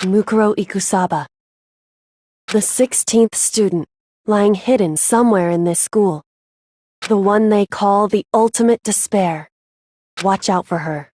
Mukuro Ikusaba. The 16th student, lying hidden somewhere in this school. The one they call the ultimate despair. Watch out for her.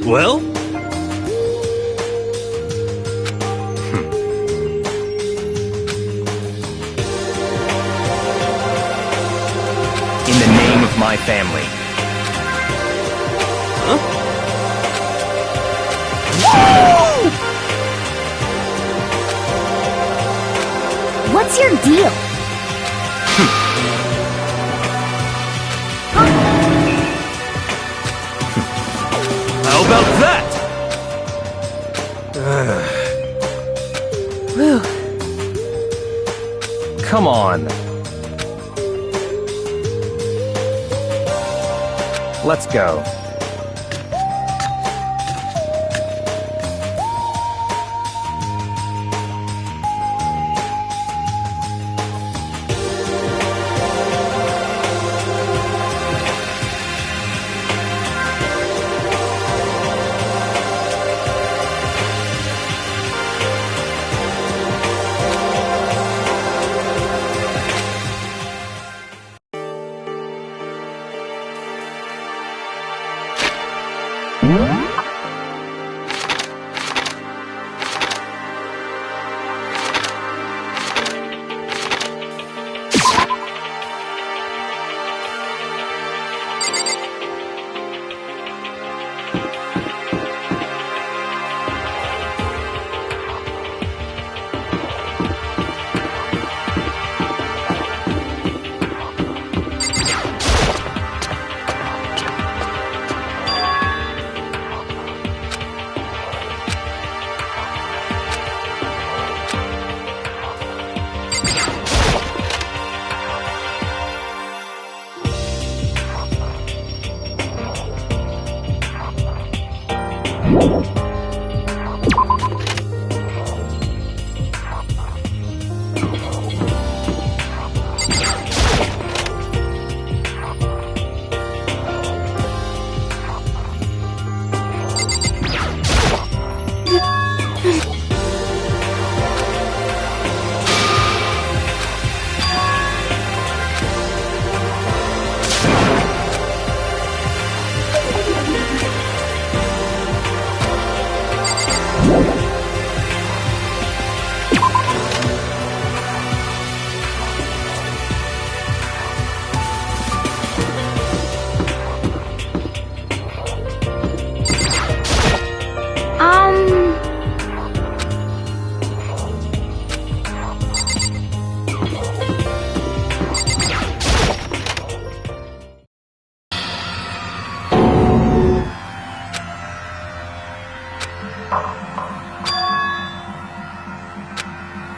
Well? In the name of my family. Huh? What's your deal? How about that? Whew. Come on. Let's go.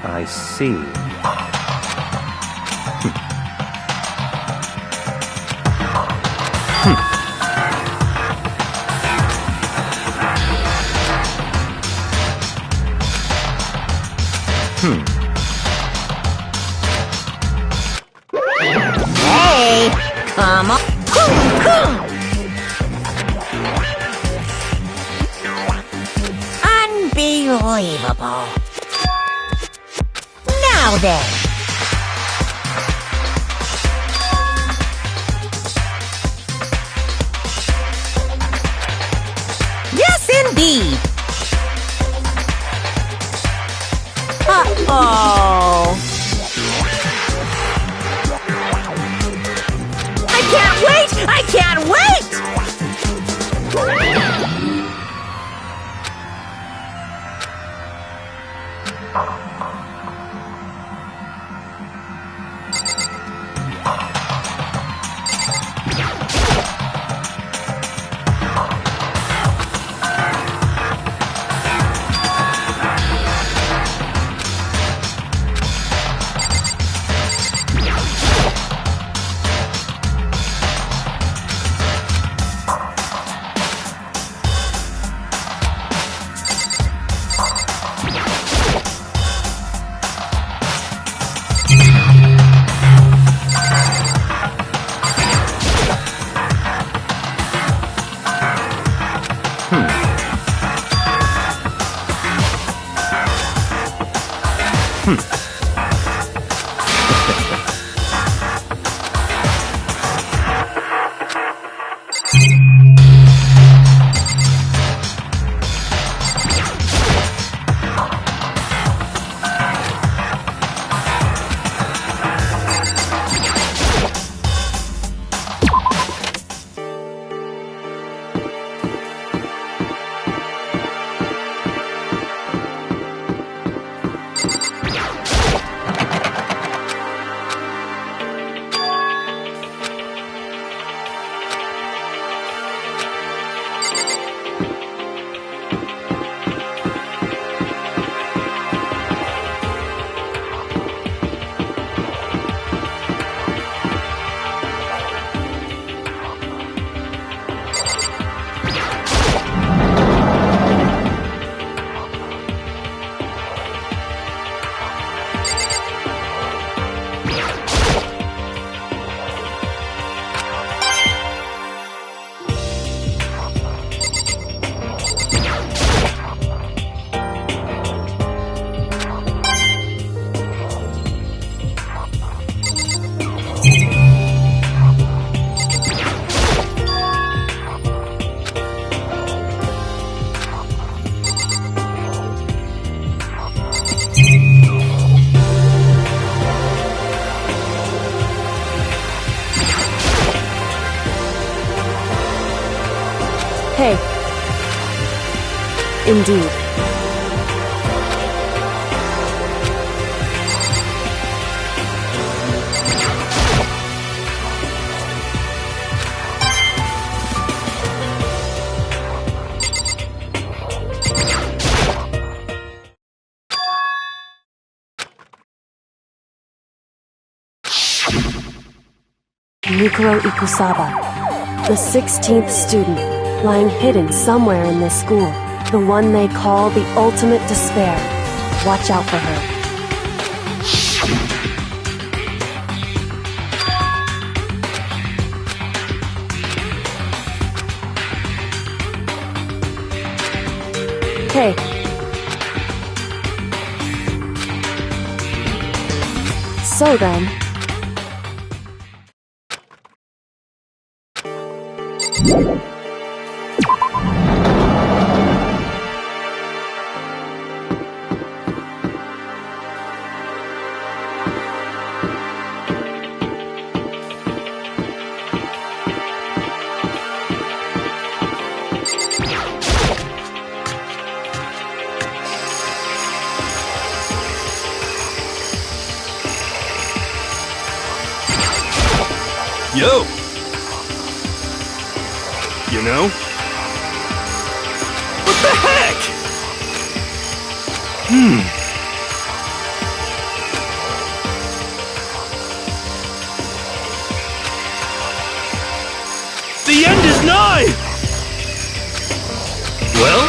I see. Hey, come on. Unbelievable. Now then. Yes, indeed. Uh-oh. can't wait! Hey. Indeed. Mikuro Ikusaba, the 16th student, lying hidden somewhere in this school. The one they call the ultimate despair. Watch out for her. Hey. So then... Yo! You know? What the heck? The end is nigh! Well?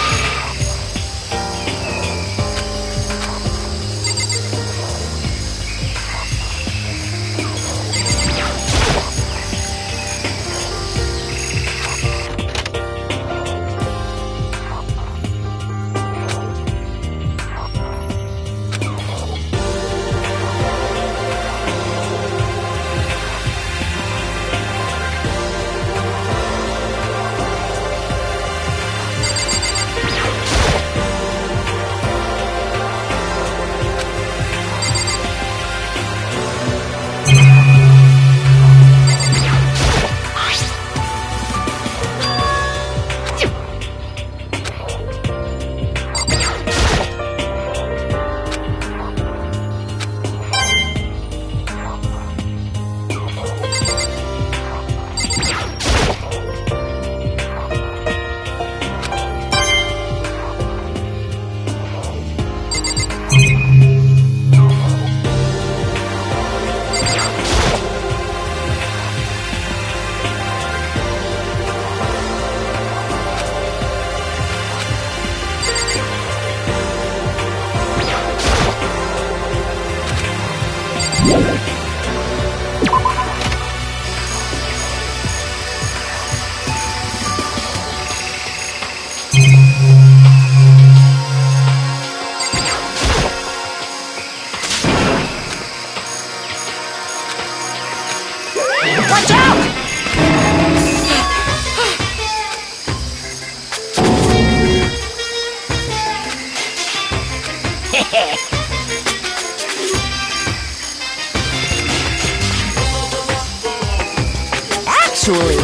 actually.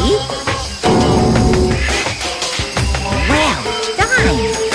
Well done.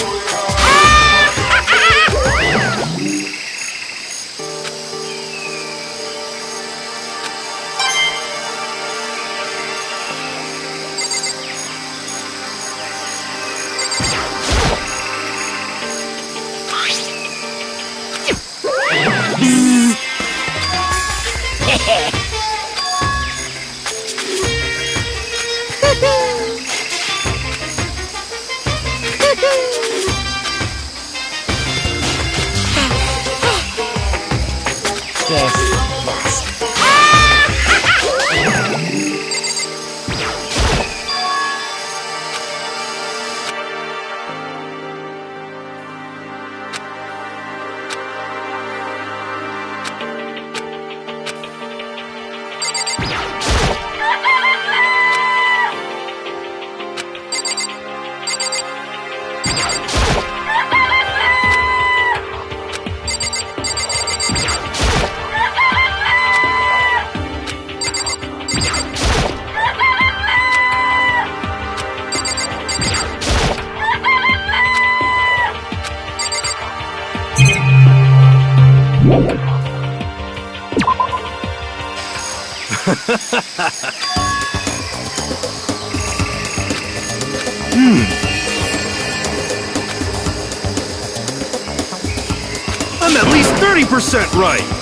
I'm at least 30% right!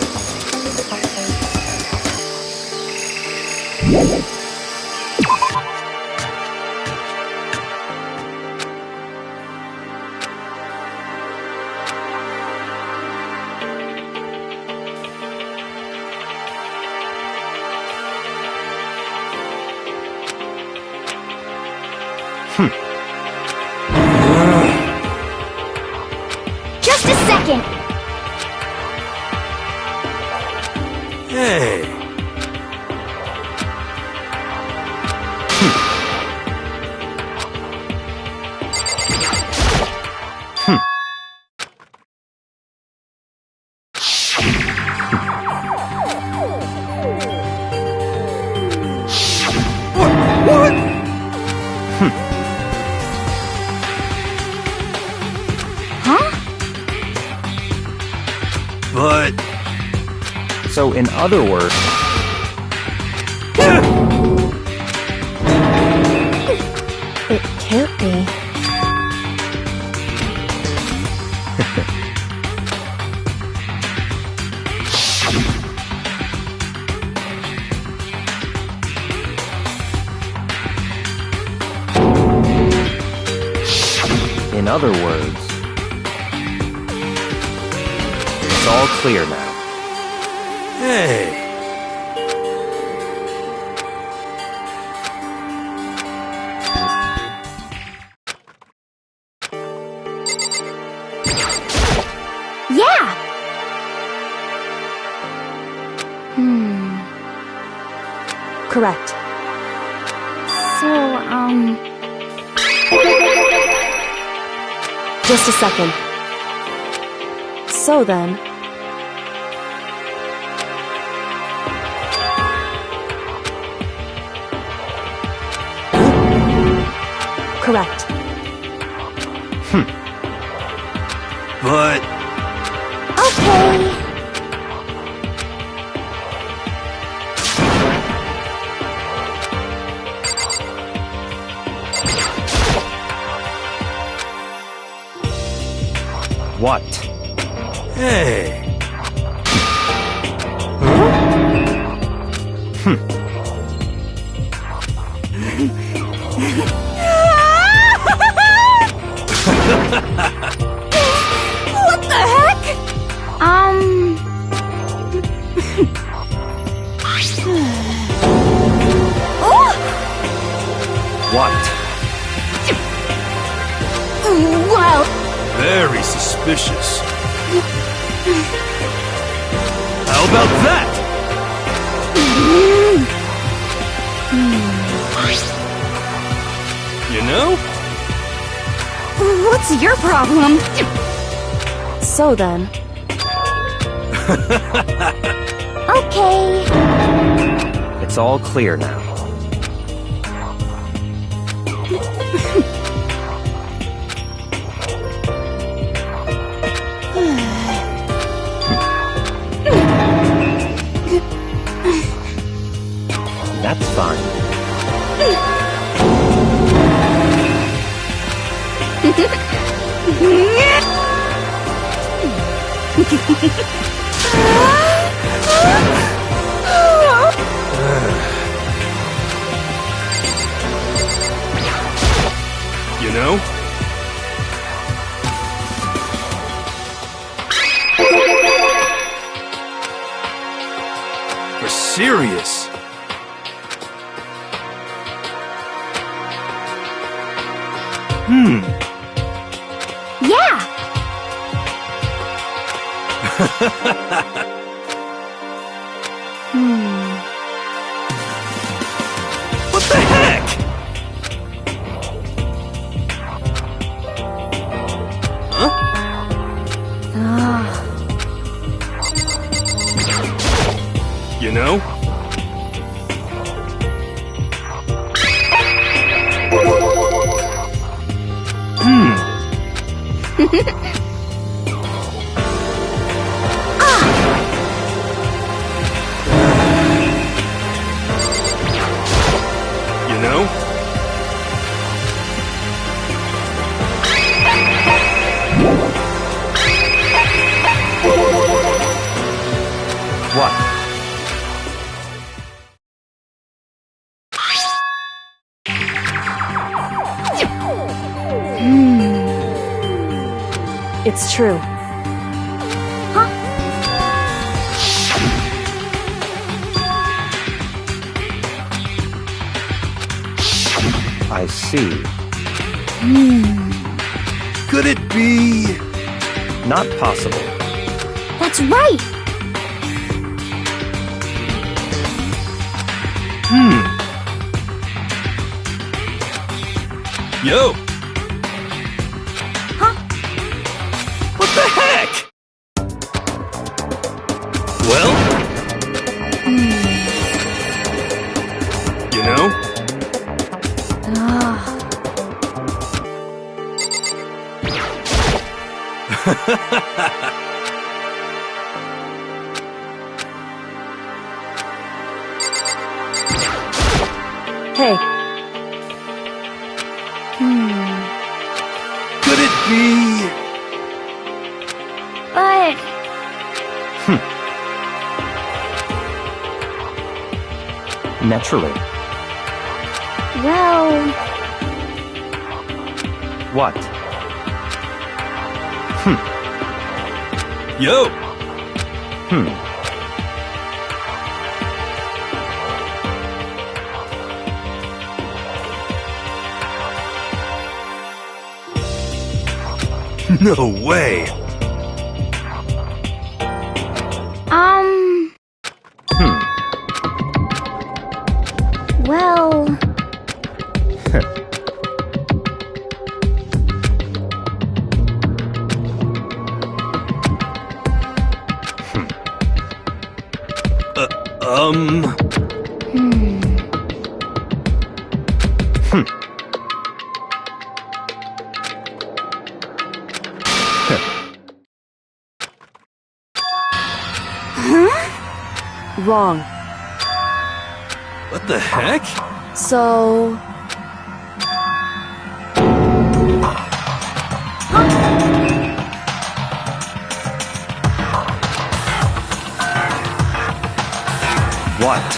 Just a second. Hey! What? Huh? But... So, in other words, It can't be. in other words, it's all clear now. Hey! Yeah! Correct. So, Just a second. So then... Correct. But... okay. What? Hey! What the heck? Oh! What? Well, Very suspicious. How about that? You know? what's your problem? So then... Okay. It's all clear now. fine. You know? For serious. Yeah! What the heck? You know? You know? What? It's true. I see. Could it be... Not possible. That's right! Yo! What the heck? Well? You know? Hey, Could it be... But... Naturally. Well... What? Yo! No way! Well... wrong. What the heck? So... What?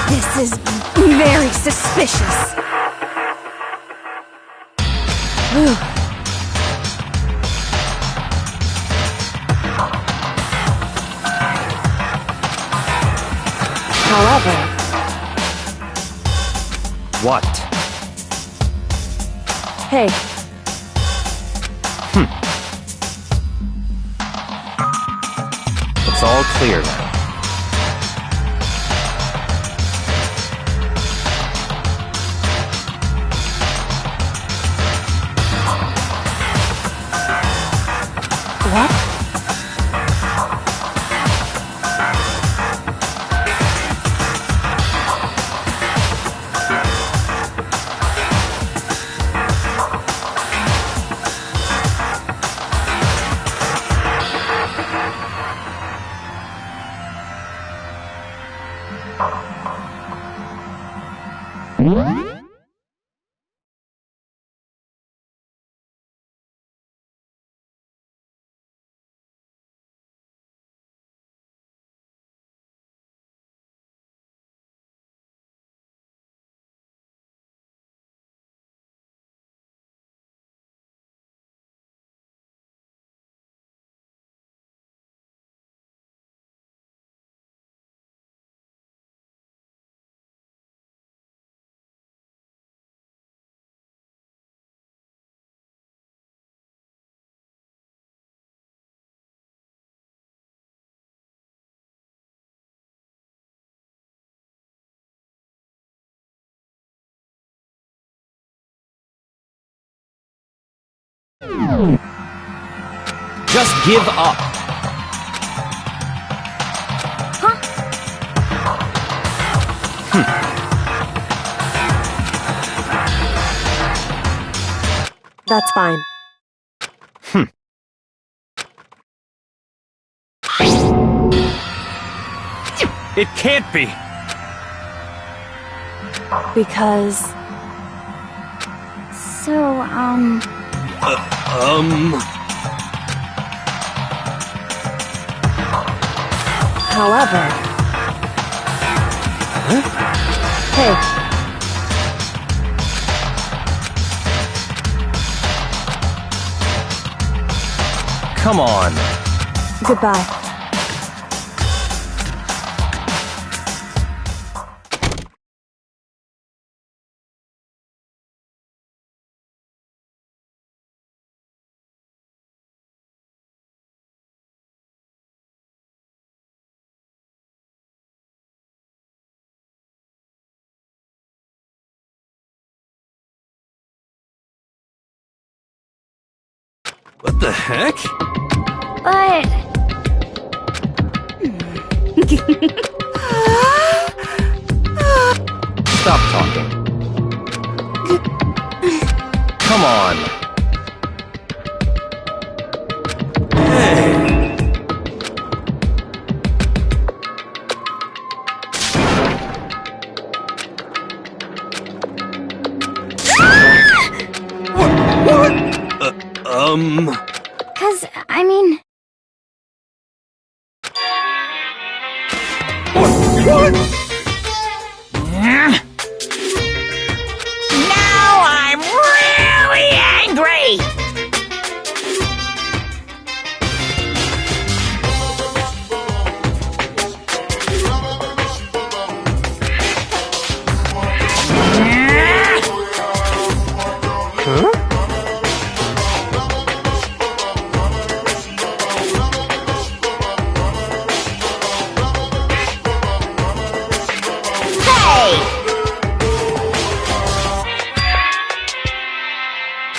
This is very suspicious. However, What? hey, It's It's all clear now. What? Just give up. That's fine. It can't be. Because... So, However... Hey, Come on. goodbye. What the heck? but... Stop talking. Come on. Hey! What? 'Cause, I mean... What? Now I'm really angry!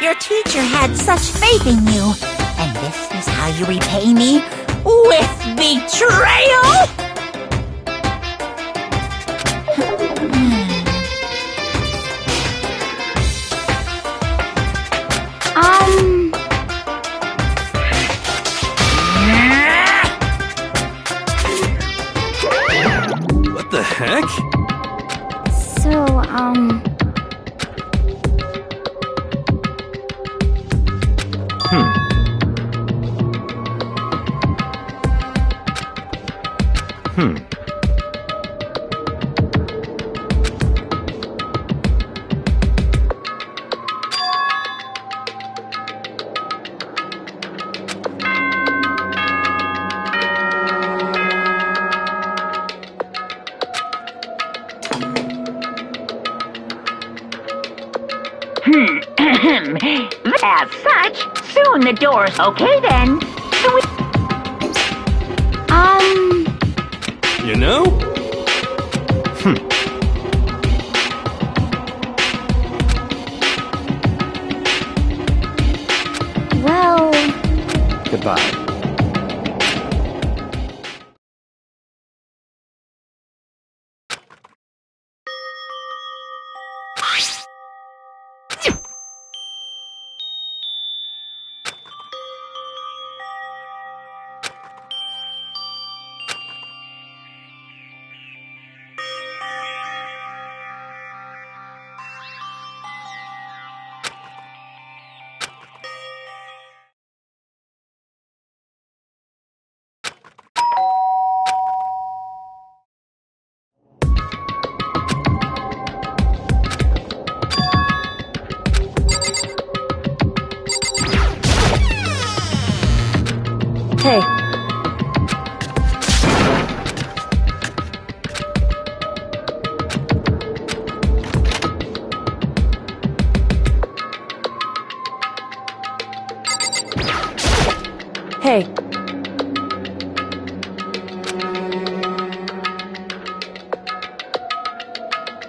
Your teacher had such faith in you, and this is how you repay me? With betrayal? What the heck? So, As such, soon the doors. Okay then. So we You know? well, Goodbye. Hey. Hey.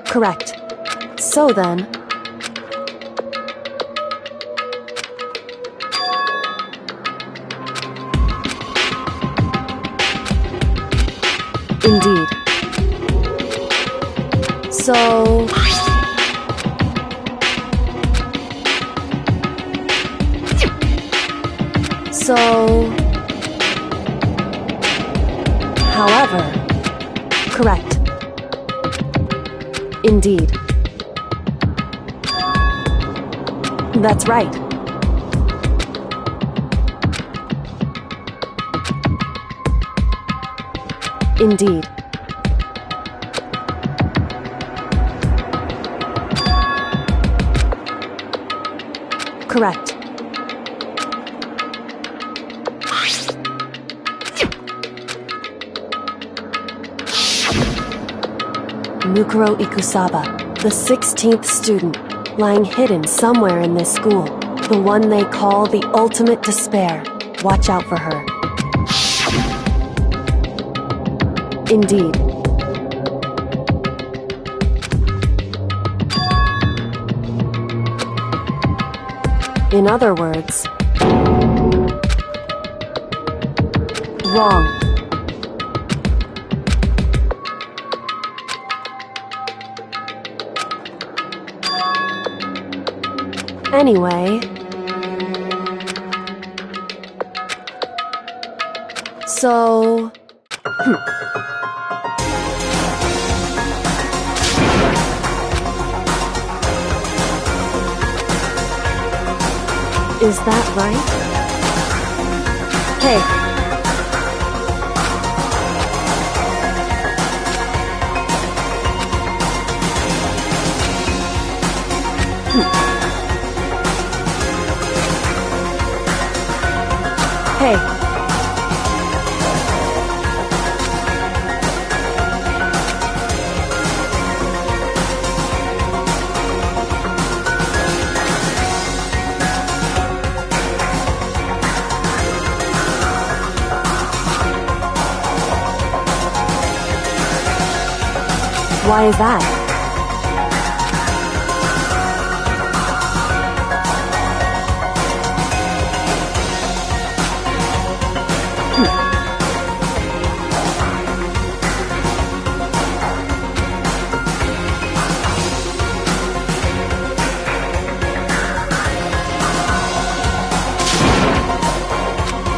Correct. So then... Indeed. So... However... Correct. Indeed. That's right. Indeed. Correct. Mukuro Ikusaba, the 16th student, lying hidden somewhere in this school. The one they call the ultimate despair. Watch out for her. Indeed. In other words, wrong. Anyway, so... Is that right? Hey. Hey. Why is that?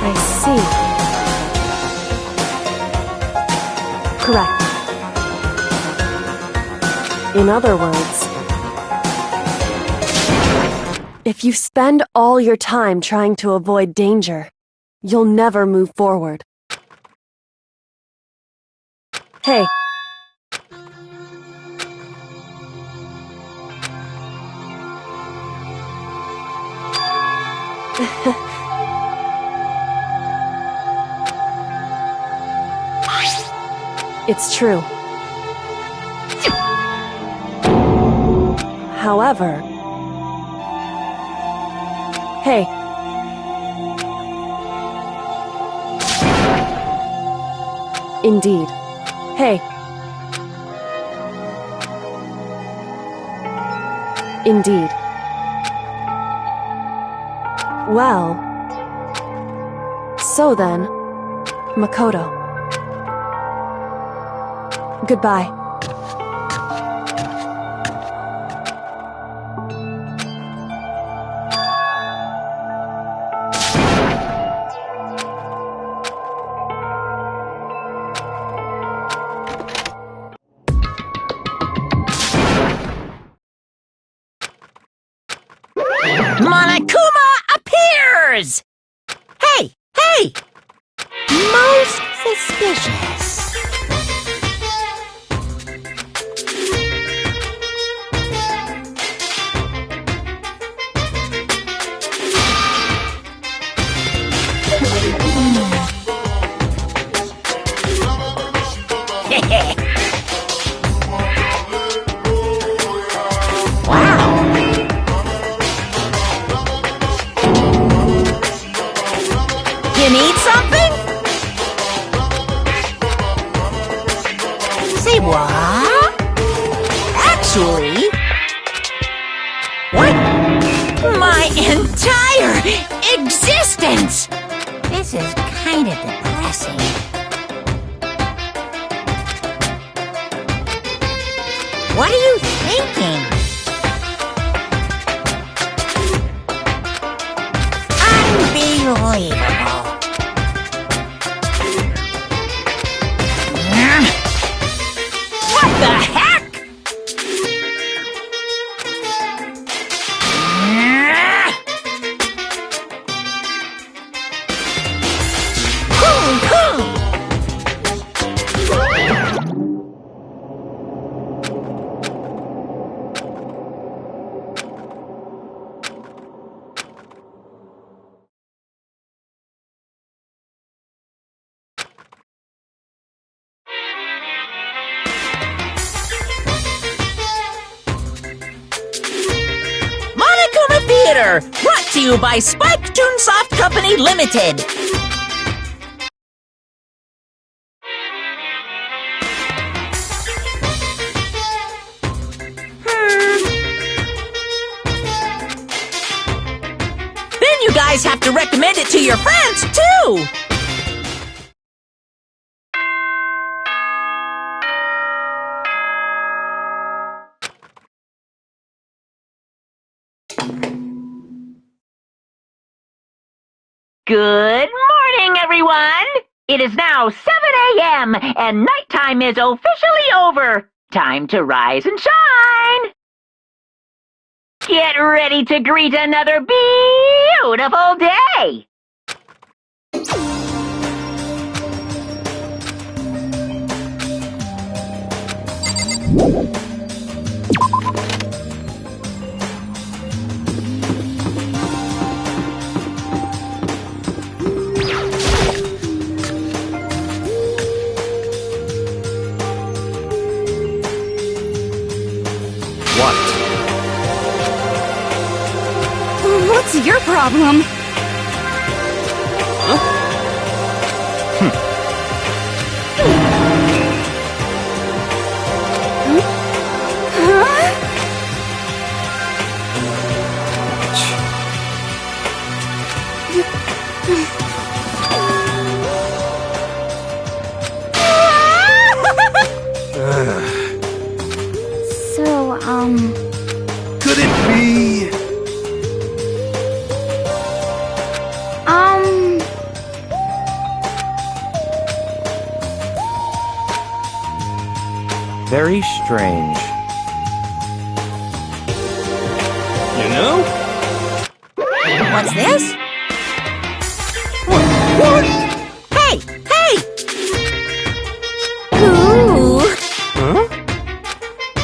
I see. Correct. In other words, if you spend all your time trying to avoid danger, you'll never move forward. Hey. It's true. However... Hey. Indeed. Hey. Indeed. Well. So then, Makoto. Goodbye. Monokuma appears! Hey! Hey! Most suspicious. Wow! You need something? Say what? Actually... What? My entire existence! This is kind of depressing. What are you thinking? Unbelievable. What the heck? Monokuma Theater, brought to you by Spike Toonsoft Company Limited. Then you guys have to recommend it to your friends, too! Good morning, everyone! It is now 7 a.m. and nighttime is officially over. Time to rise and shine! Get ready to greet another beautiful day! What's your problem? So, Could it be? Very strange. You know? What's this? What? Hey! Hey! Ooh! Huh?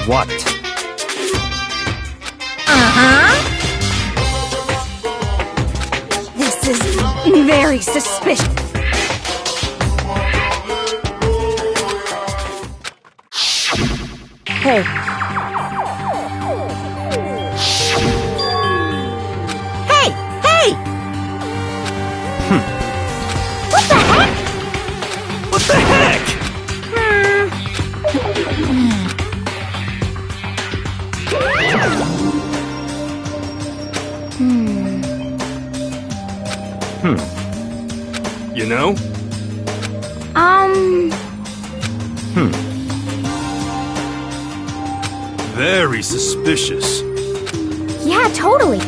What? Uh-huh! this is very suspicious. Hey. Hey! Hey! What the heck? Hmm. You know? Very suspicious. Yeah, totally.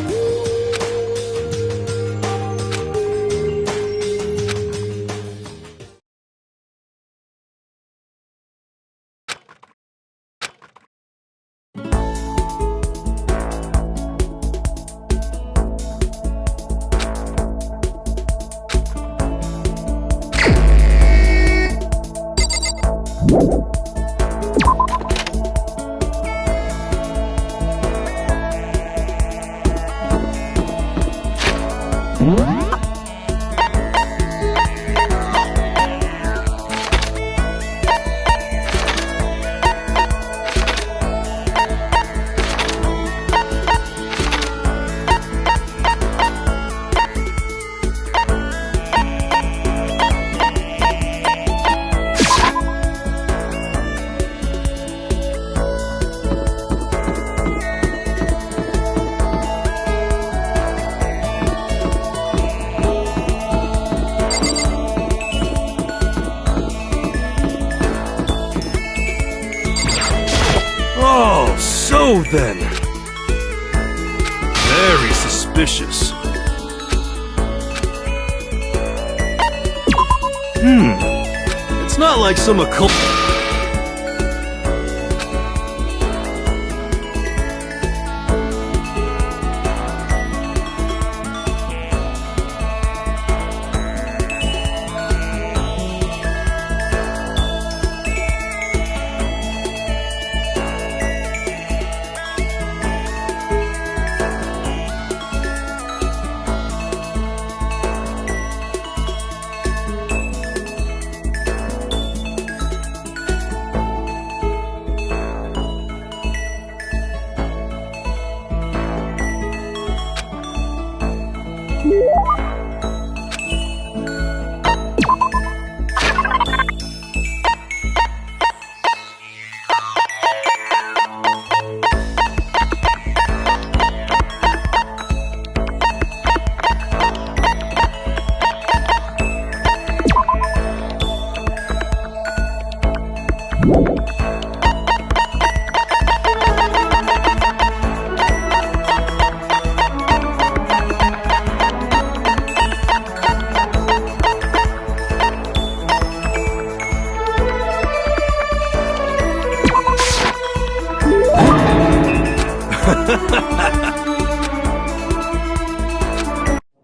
Oh, so then. Very suspicious. It's not like some occult...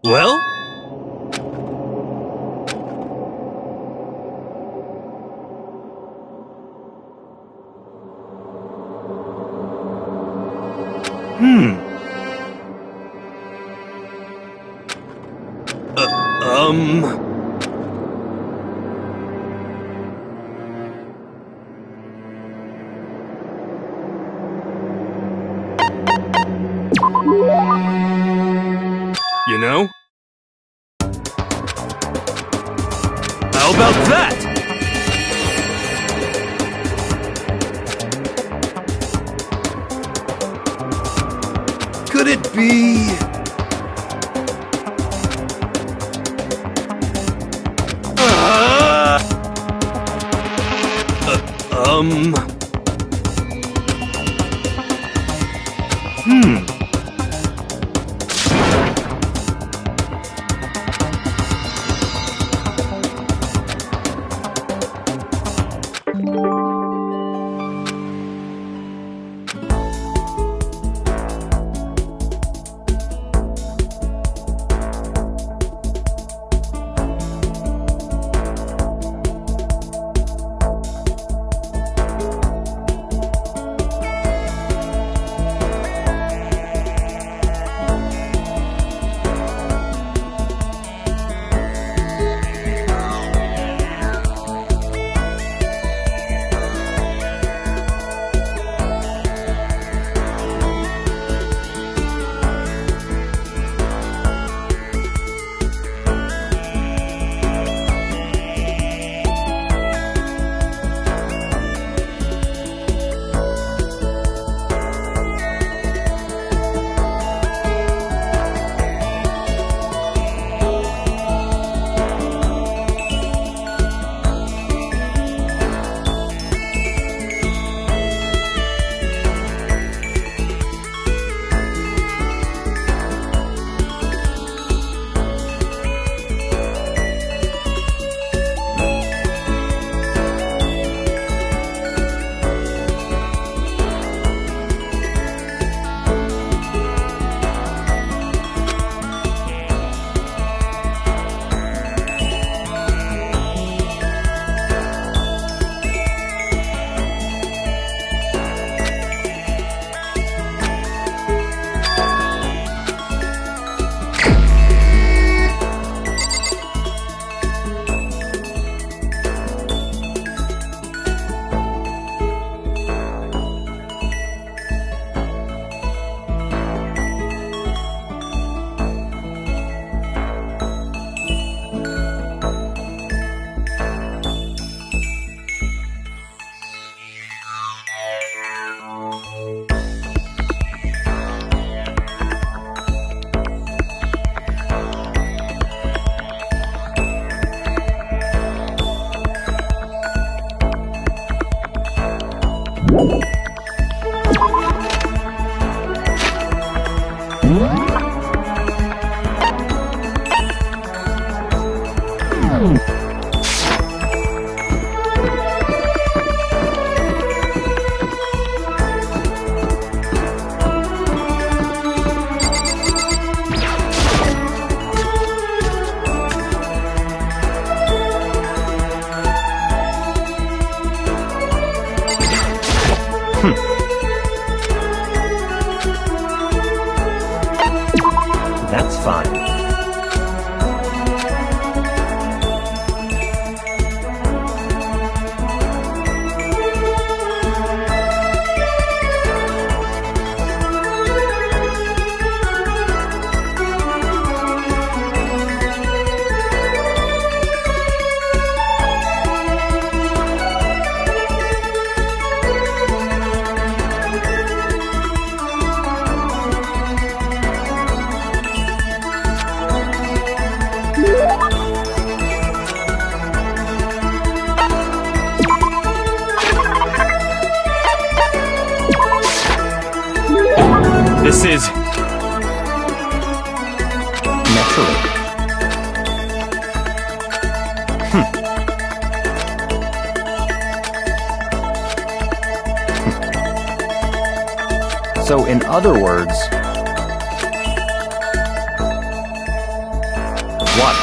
Well? You know? How about that? Could it be... That's fine. This is... Naturally. So, in other words, what?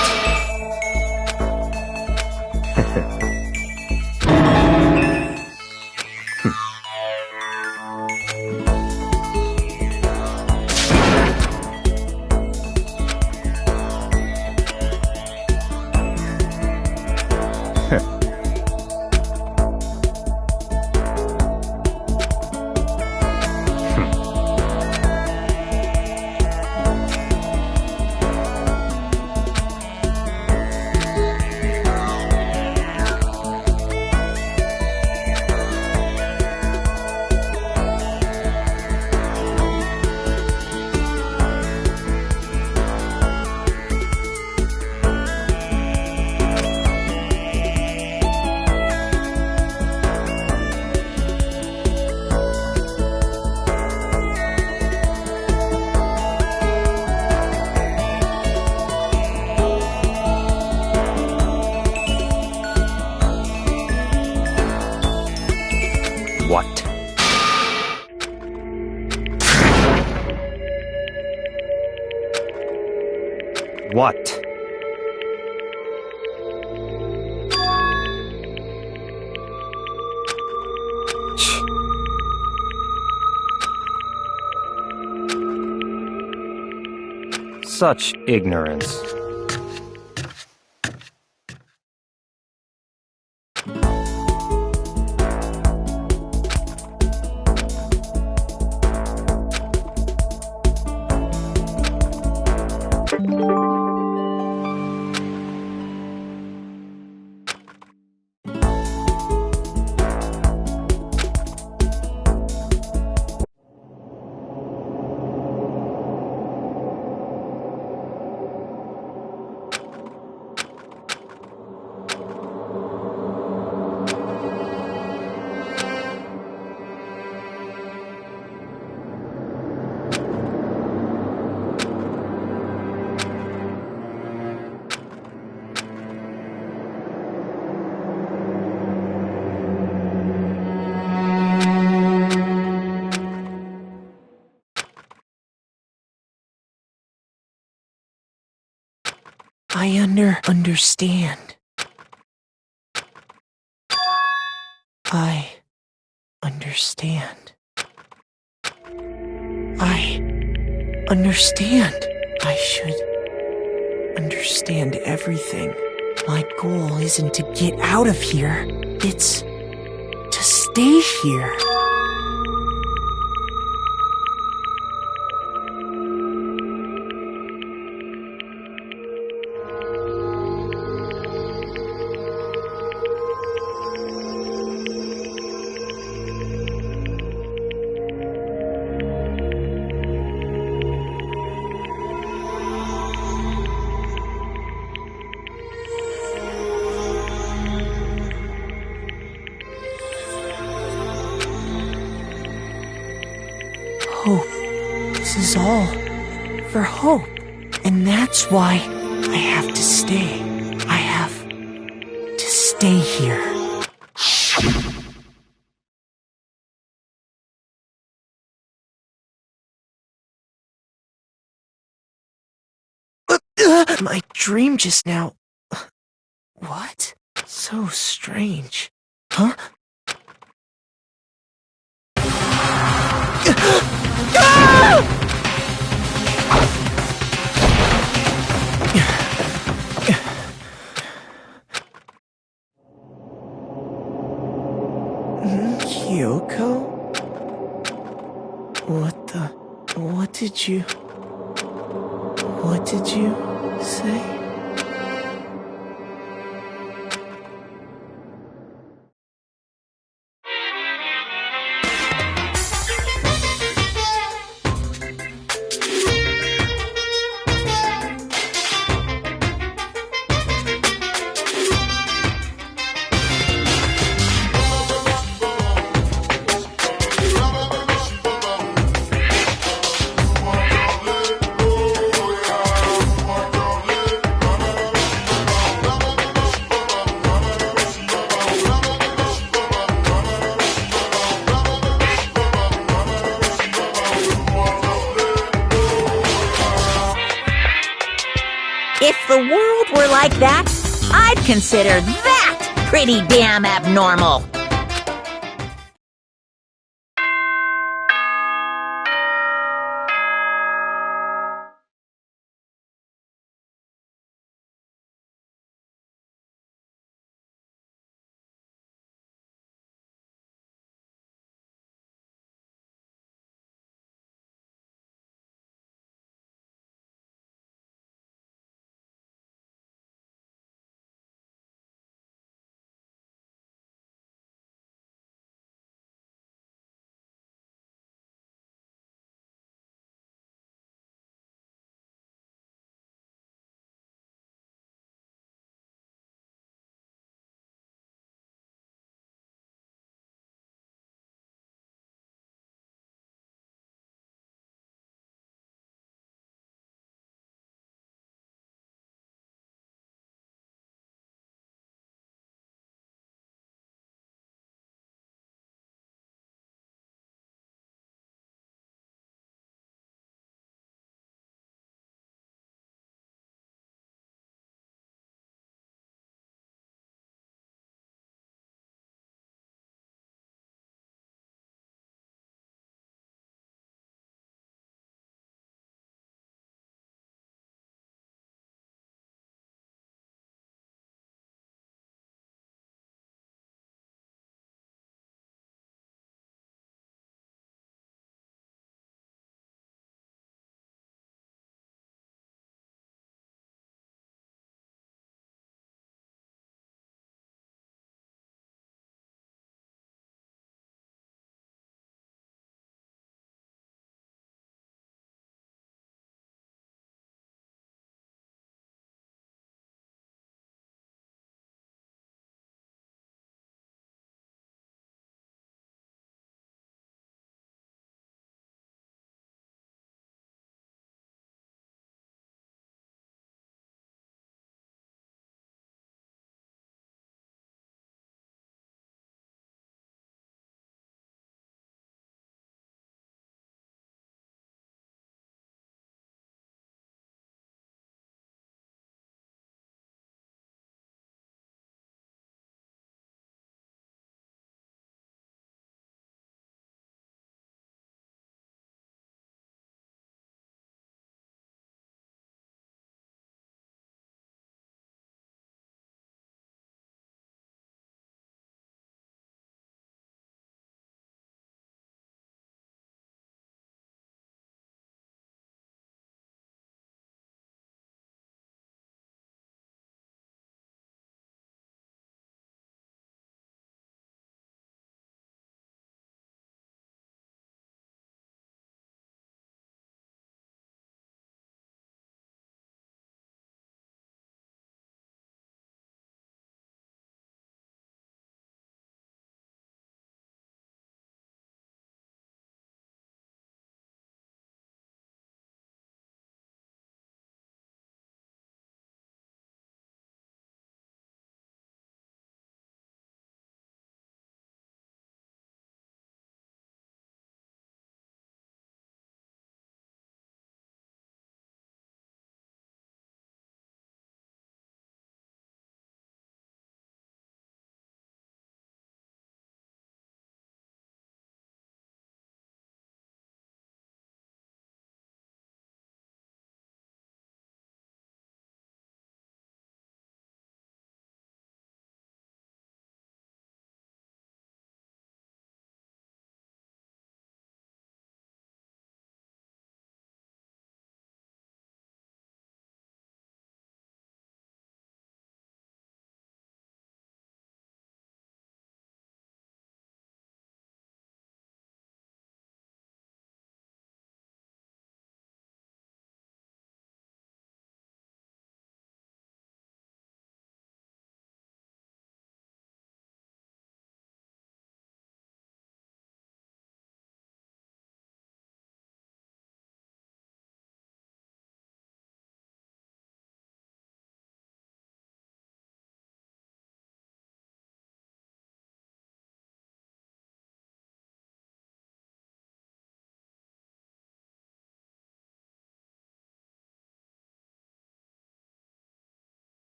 What? What? Such ignorance. I understand. I understand. I understand. I should understand everything. My goal isn't to get out of here. It's to stay here. Hope. This is all for hope. And that's why I have to stay. I have to stay here. My dream just now. What? So strange. Huh? Kyoko? What did you say? If the world were like that, I'd consider that pretty damn abnormal.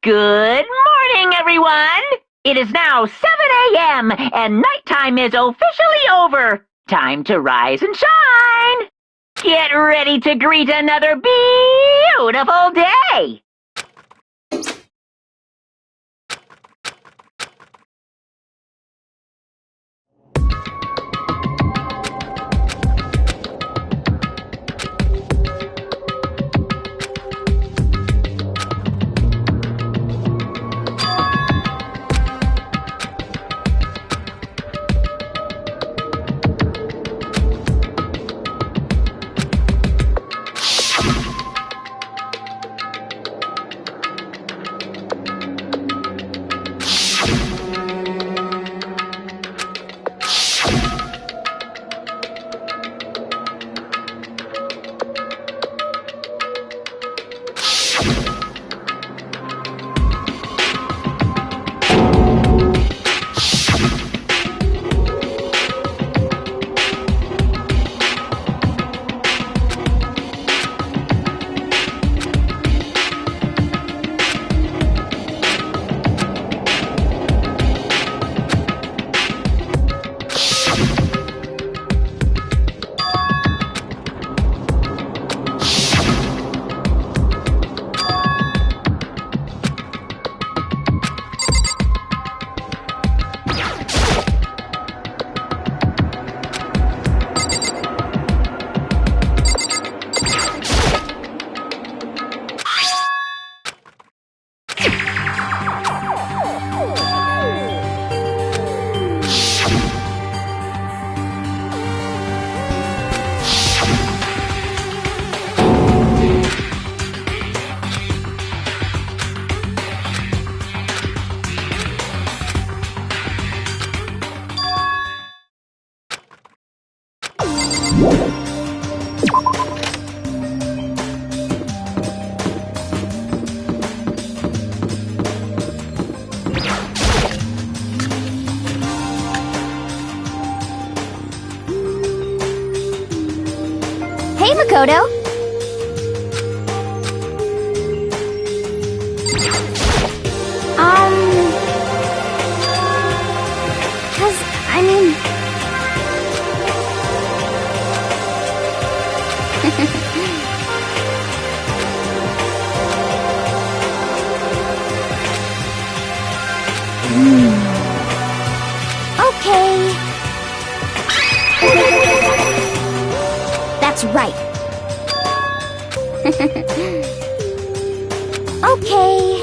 Good morning, everyone! It is now 7 a.m. and nighttime is officially over. Time to rise and shine! Get ready to greet another beautiful day! Hey, Makoto. I mean... Okay. That's right. Okay.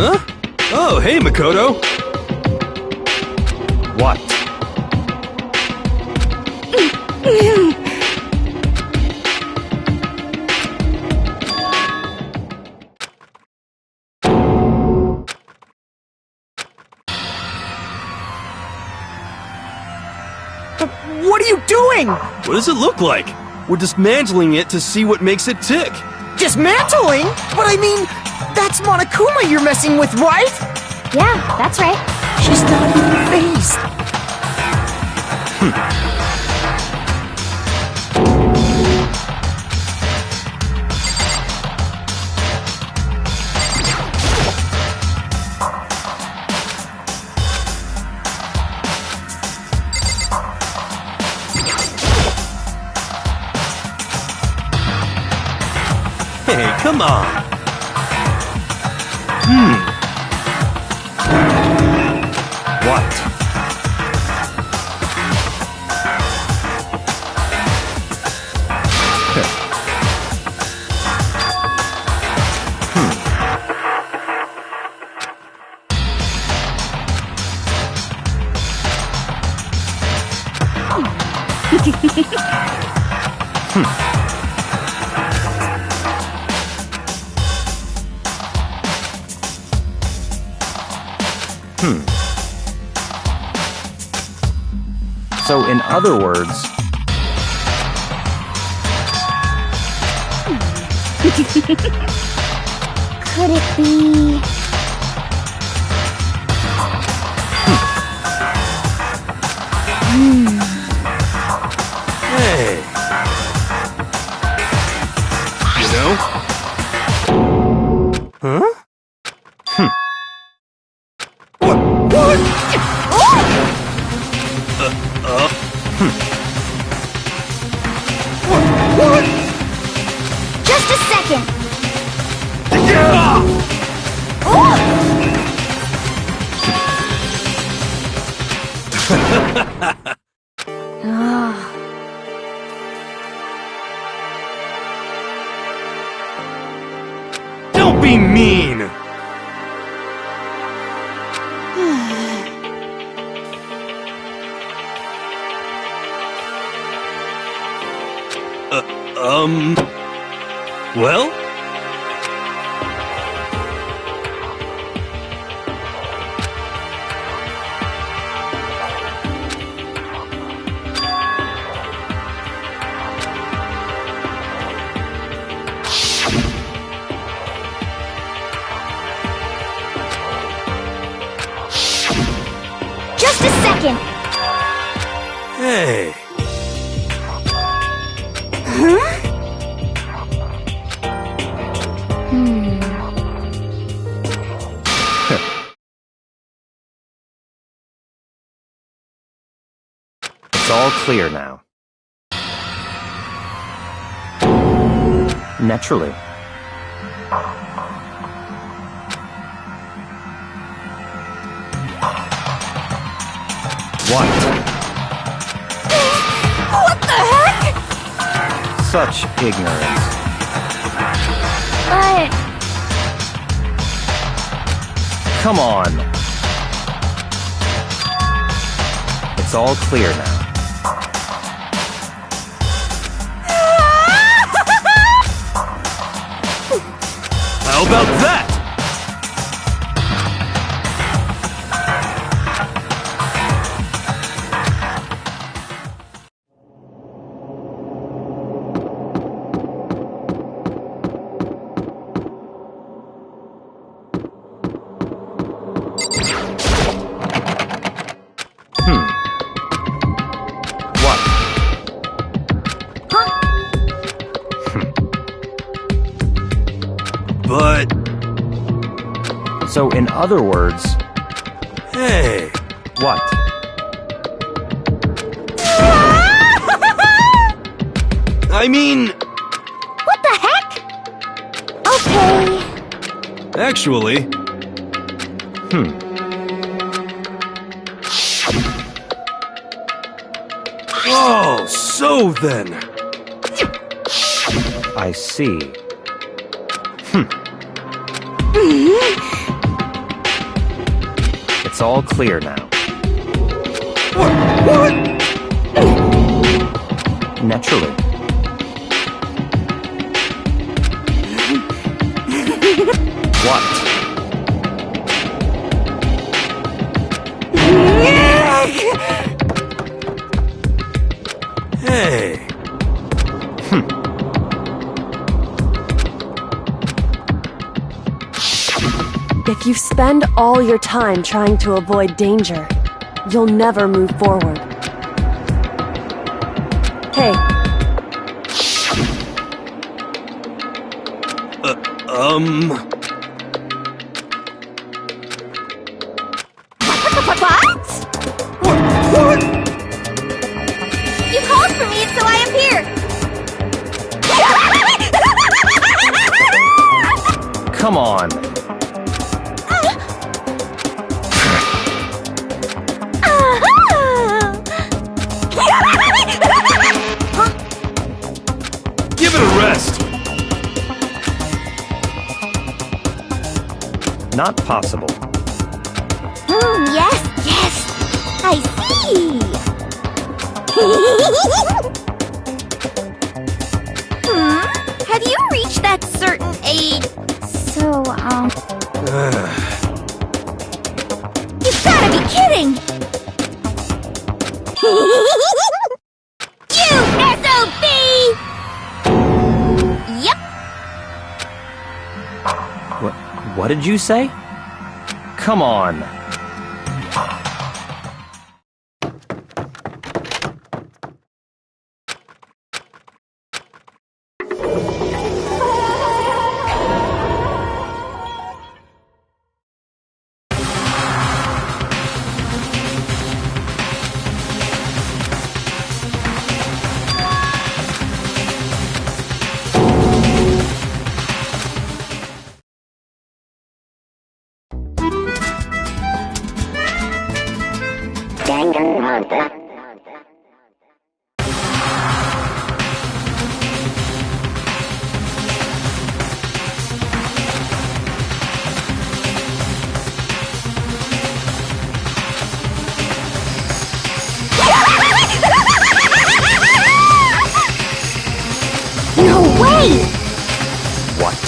Huh? Oh, hey, Makoto. What? What are you doing? What does it look like? We're dismantling it to see what makes it tick. Dismantling? But I mean, That's Monokuma you're messing with, right? Yeah, that's right. She's not even phased. Hey, come on. What? So, in other words, Could it be... Hey. You know? Huh? Just a second! Don't be mean! Well? Just a second! Hey. it's all clear now. Naturally. What? What the heck? Such ignorance. But... Come on. It's all clear now. How about that? What? But... So, in other words, Hey. what? I mean... What the heck? Okay. Actually... Oh, so then... I see. It's all clear now. What? Naturally. What? Hey. If you spend all your time trying to avoid danger, you'll never move forward. Hey, What? You called for me, so I am here. Come on. Give it a rest! Not possible. Yes, yes. I see. Have you reached that certain age? So, you've gotta be kidding! You SOB! Yep. What did you say? Come on. Danganronpa. No way! What?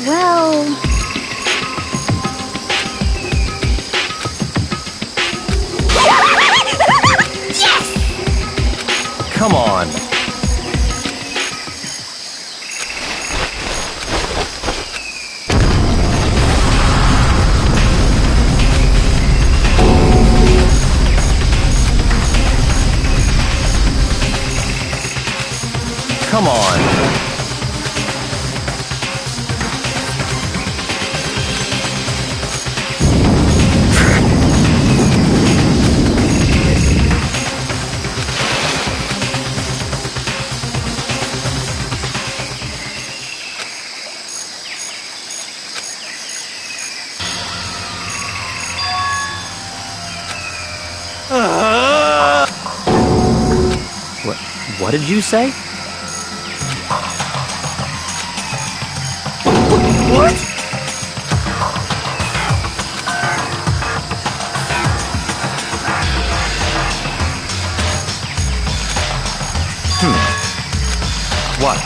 Well... Yes! Come on. Come on. What did you say? What? What?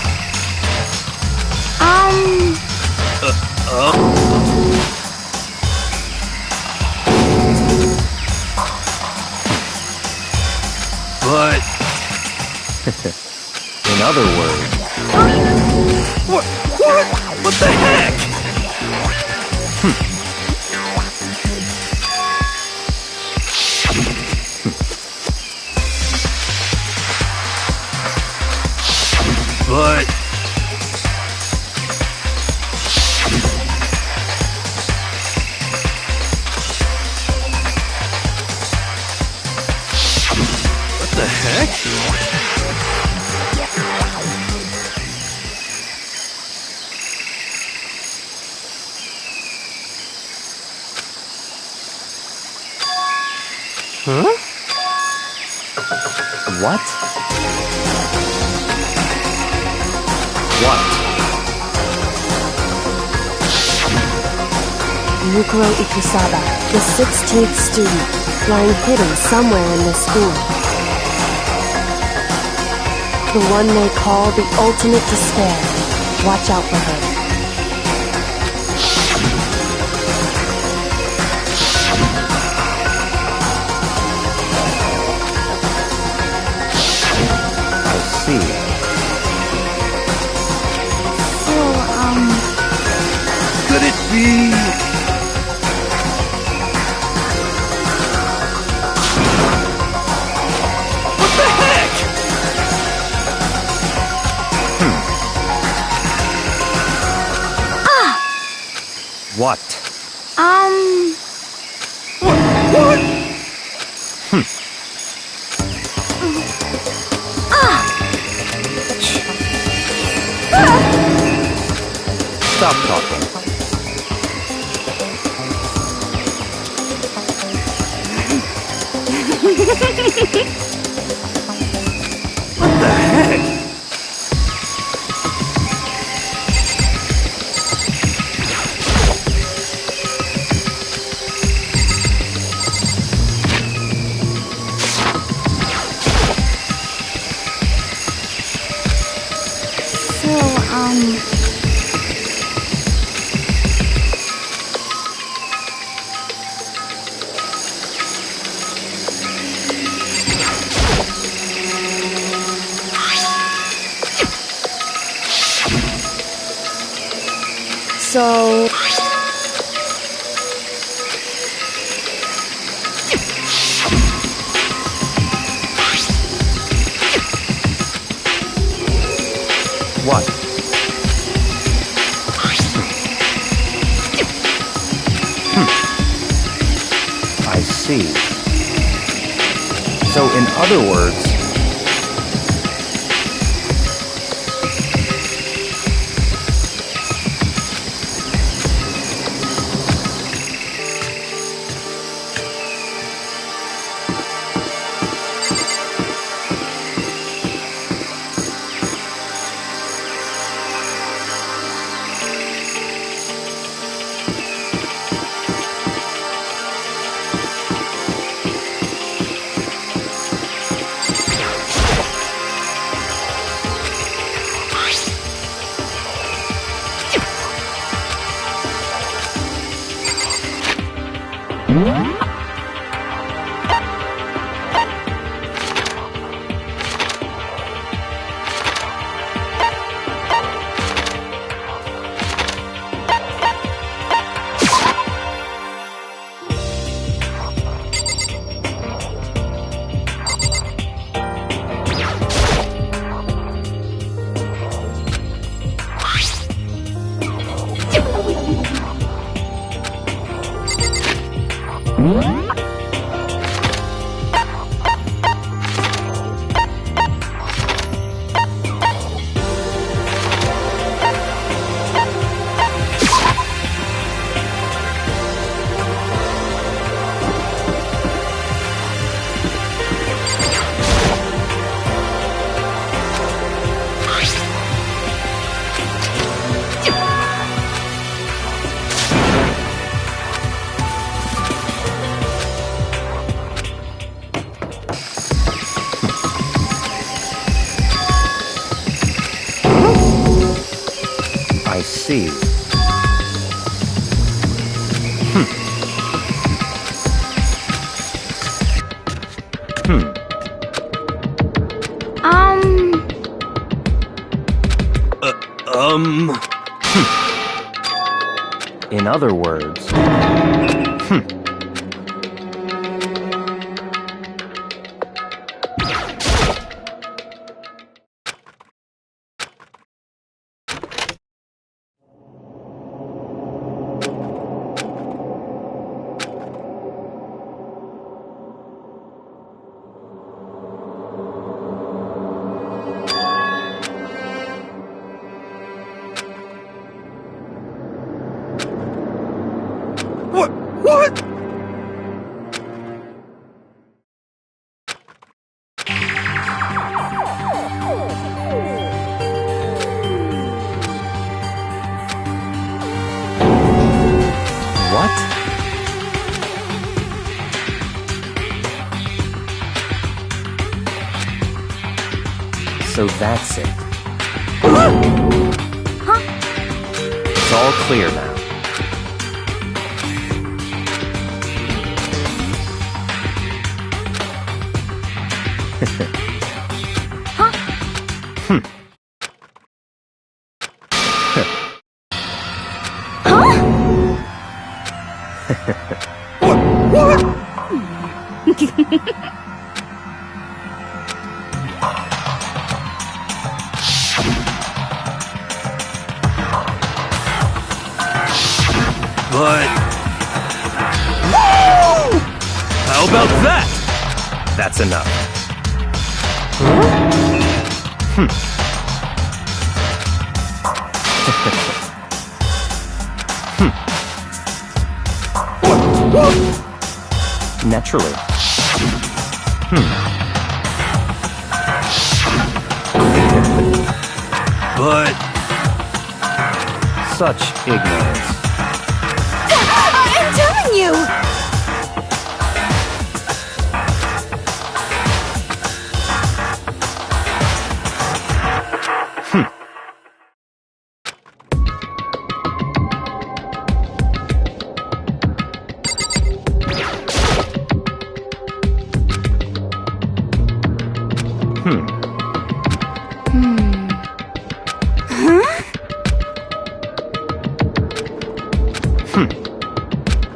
But... In other words, What? What the heck? But... What the heck? What? What? Mukuro Ikusaba, the 16th student, lying hidden somewhere in this school. The one they call the ultimate despair. Watch out for her. I see. Could it be? What the heck? What? What? Stop talking. What the heck? So... What? I see. So, in other words, I see. In other words, So that's it. It's all clear now. But... How about that? That's enough. Naturally. But... Such ignorance. I'm telling you!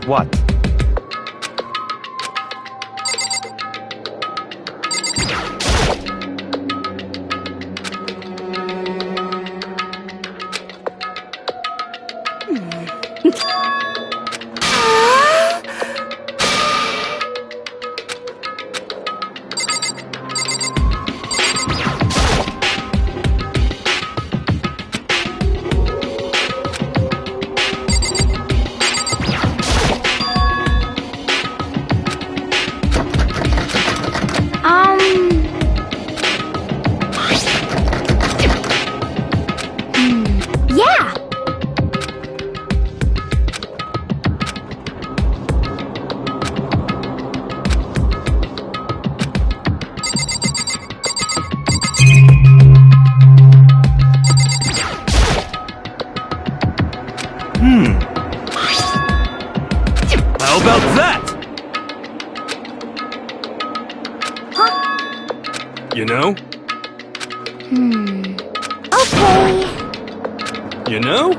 What? Yeah! How about that? You know? Okay. You know?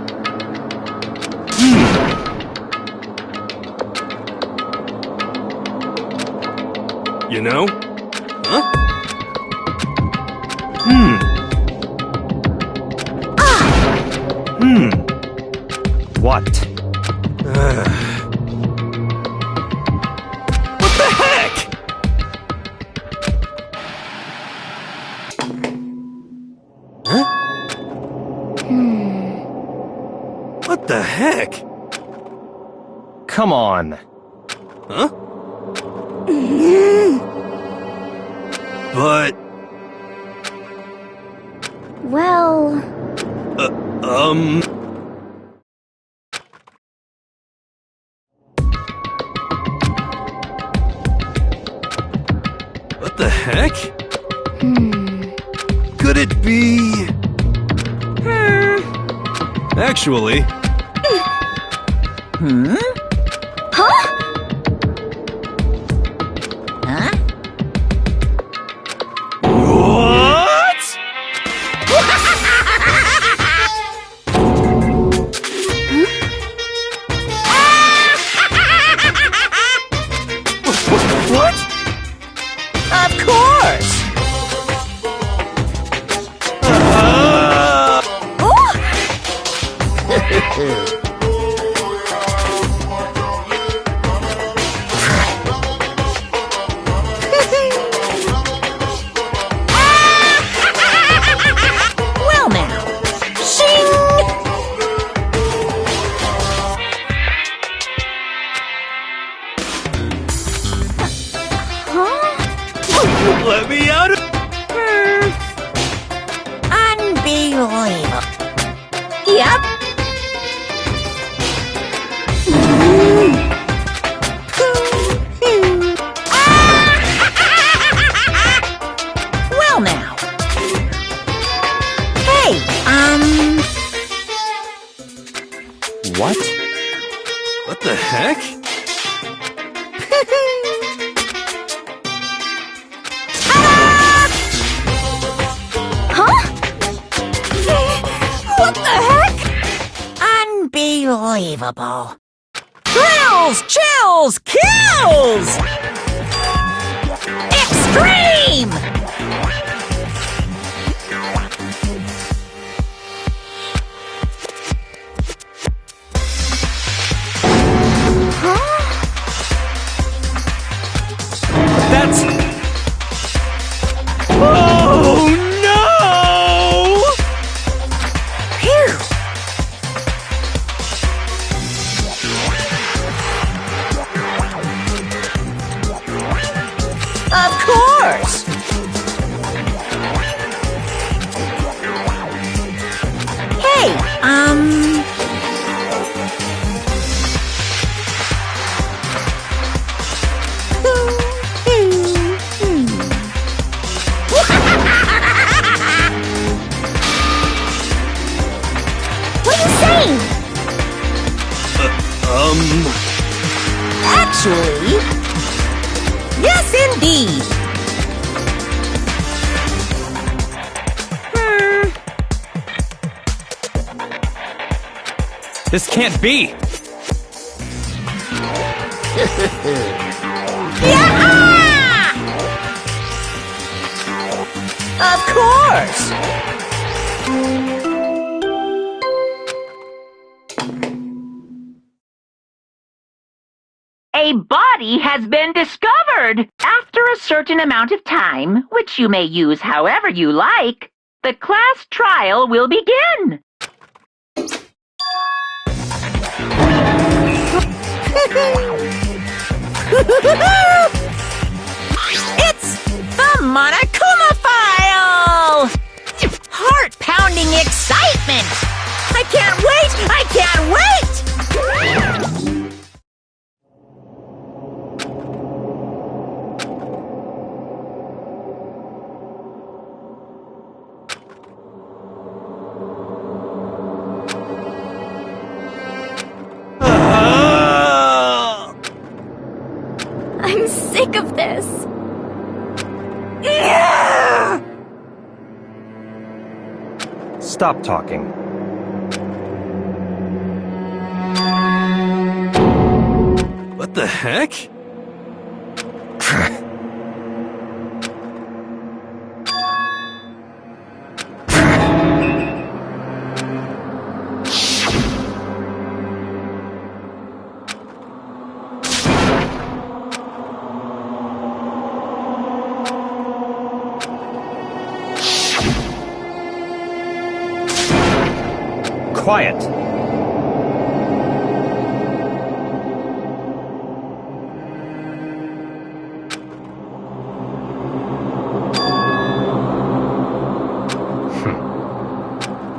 You know? Huh? What? What the heck? Huh? What the heck? Come on. Huh? But... Well... What the heck? Could it be... Actually... Huh? Huh? What? What? Of course! What? What the heck? What the heck? Unbelievable. Thrills, chills, kills! Extreme! That's... Oh, no! Phew! Of course! Hey, What are you saying? Actually, yes indeed. This can't be! Yeah! Of course. A body has been discovered. After a certain amount of time, which you may use however you like, the class trial will begin. It's the Monokuma file! Heart-pounding excitement! I can't wait! I can't wait! I'm sick of this. Stop talking. What the heck? Quiet!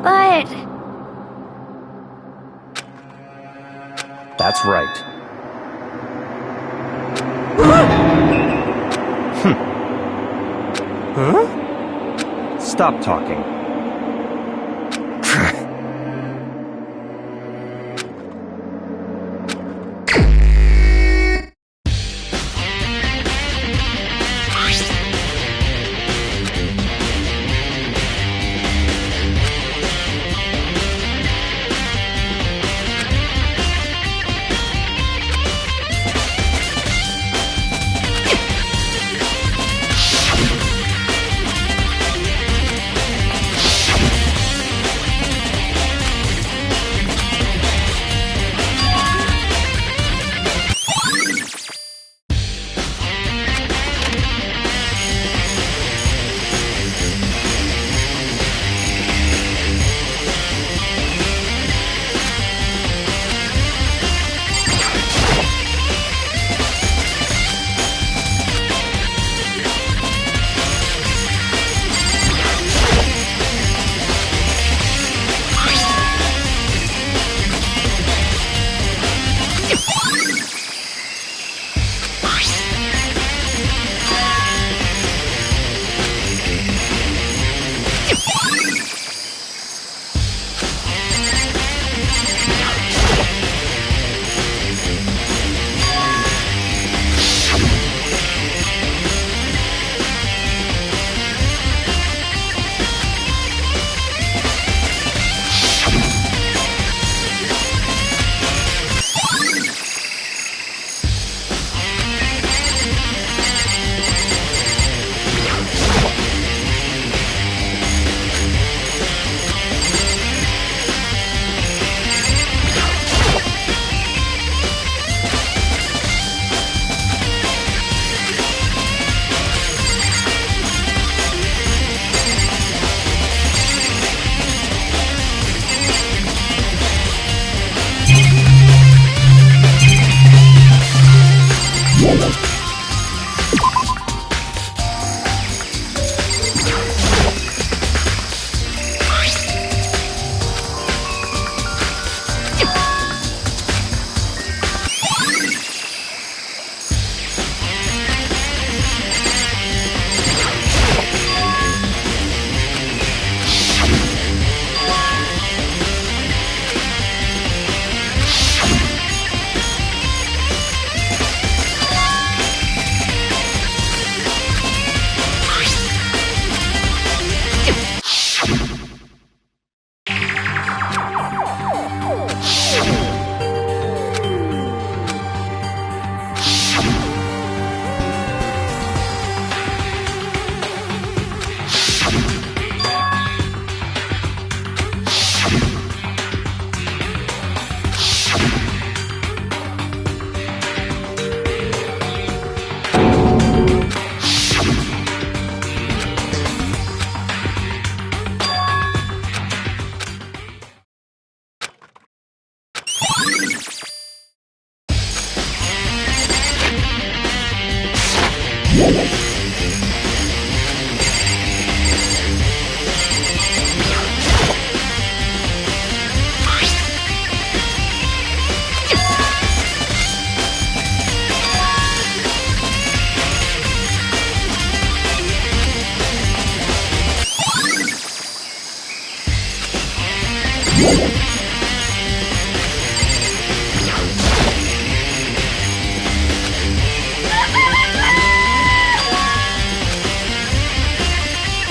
But That's right. Huh? Stop talking.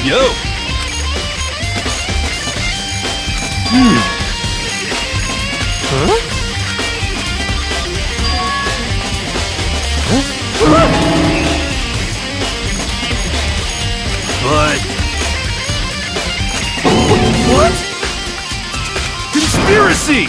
Yo! But... What? Conspiracy!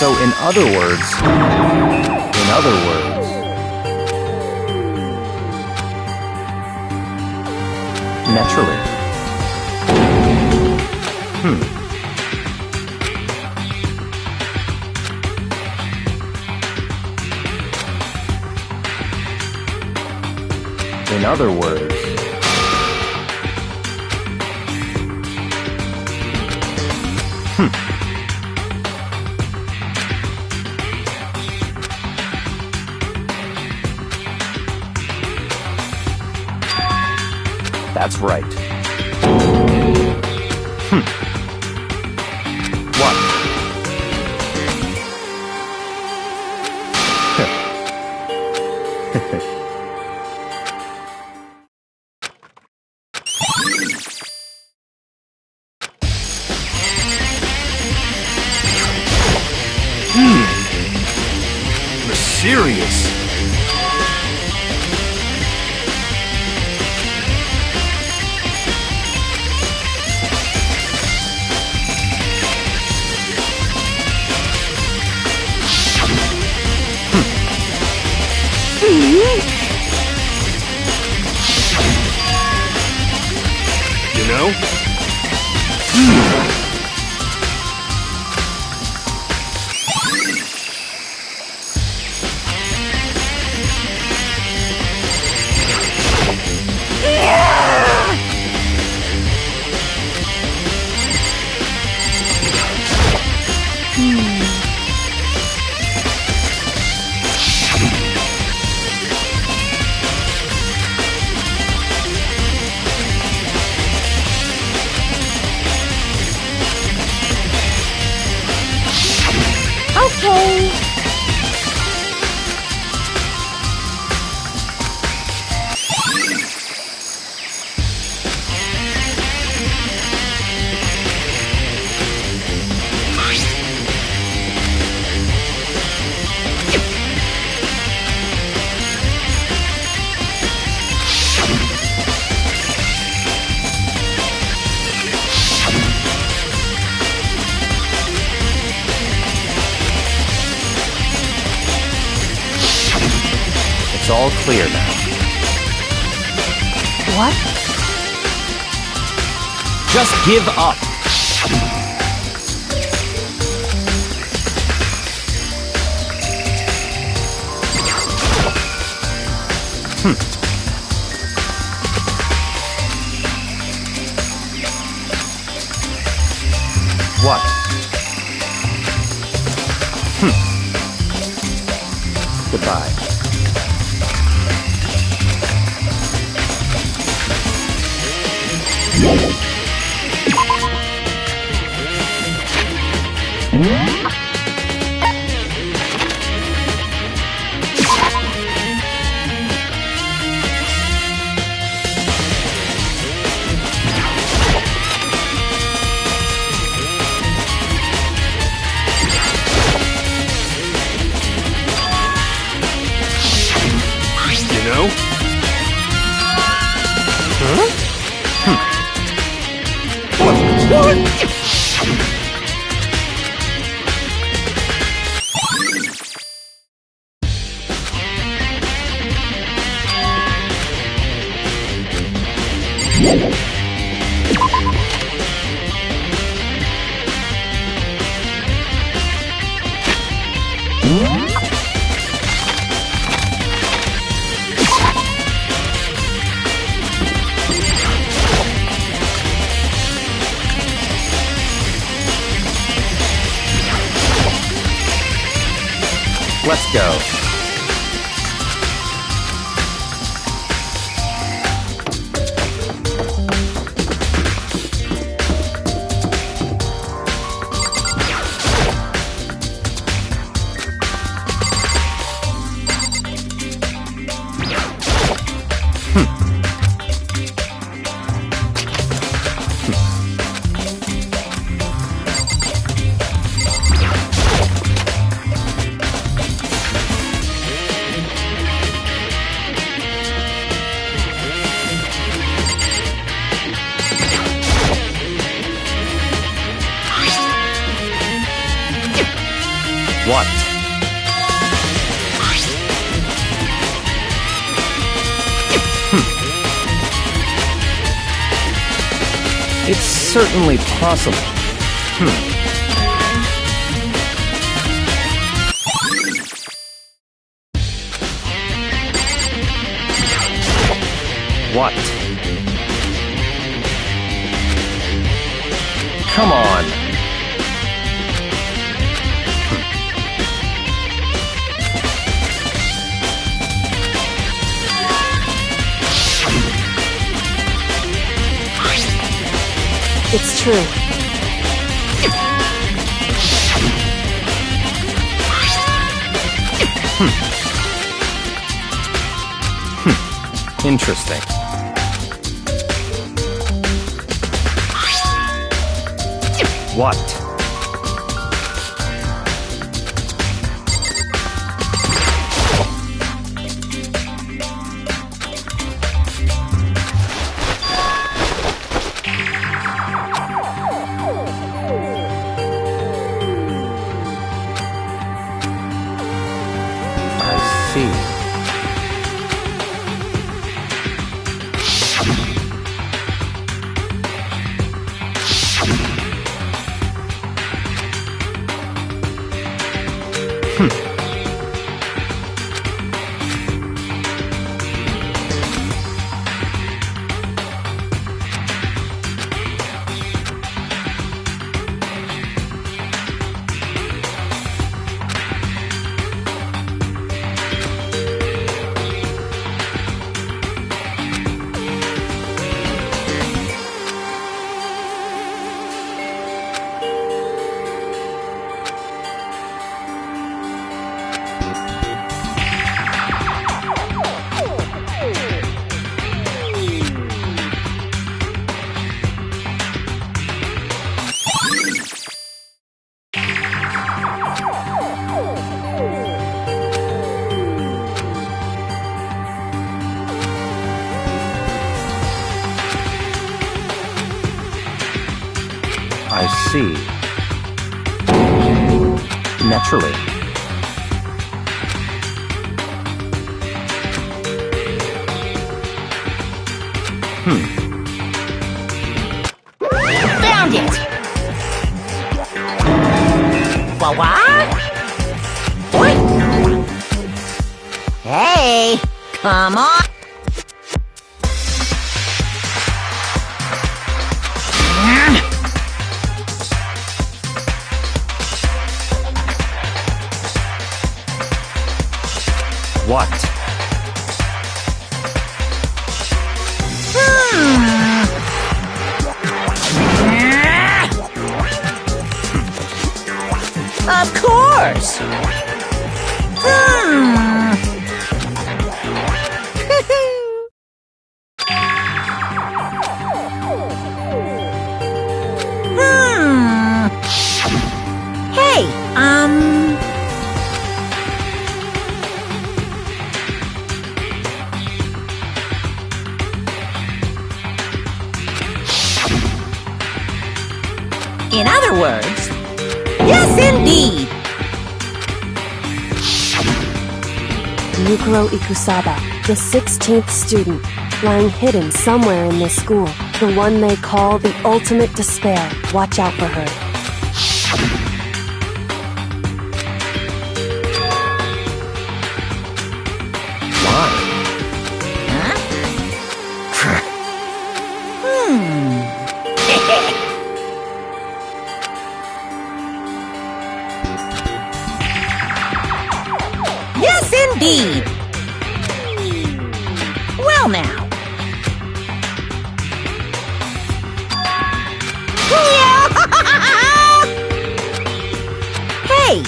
So in other words, naturally. In other words, that's right. What? Mysterious. You know? Okay. It's all clear now. What? Just give up. What? Goodbye. Let's go. What? It's certainly possible. What? Come on. It's true. Interesting. What? I see. I see. Naturally. Found it! What? Hey, come on! What? Of course! Hey, In other words, yes indeed! Mukuro Ikusaba, the 16th student, lying hidden somewhere in this school. The one they call the ultimate despair. Watch out for her. Why? Yes, indeed! Well now. Hey,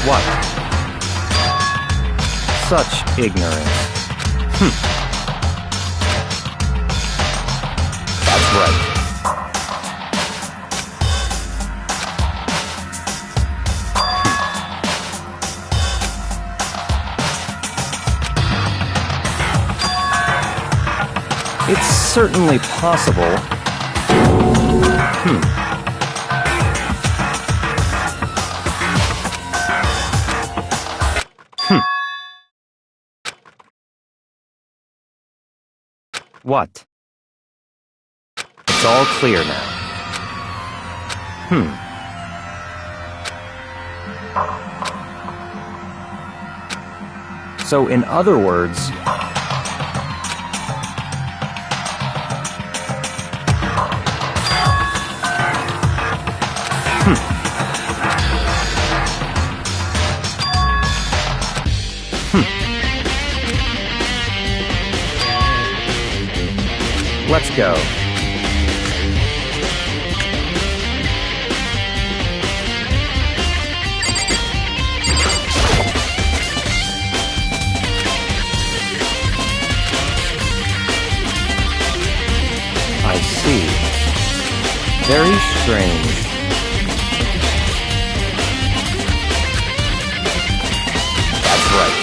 What? Such ignorance. That's right. It's certainly possible. What? It's all clear now. So, in other words, let's go. I see. Very strange. That's right.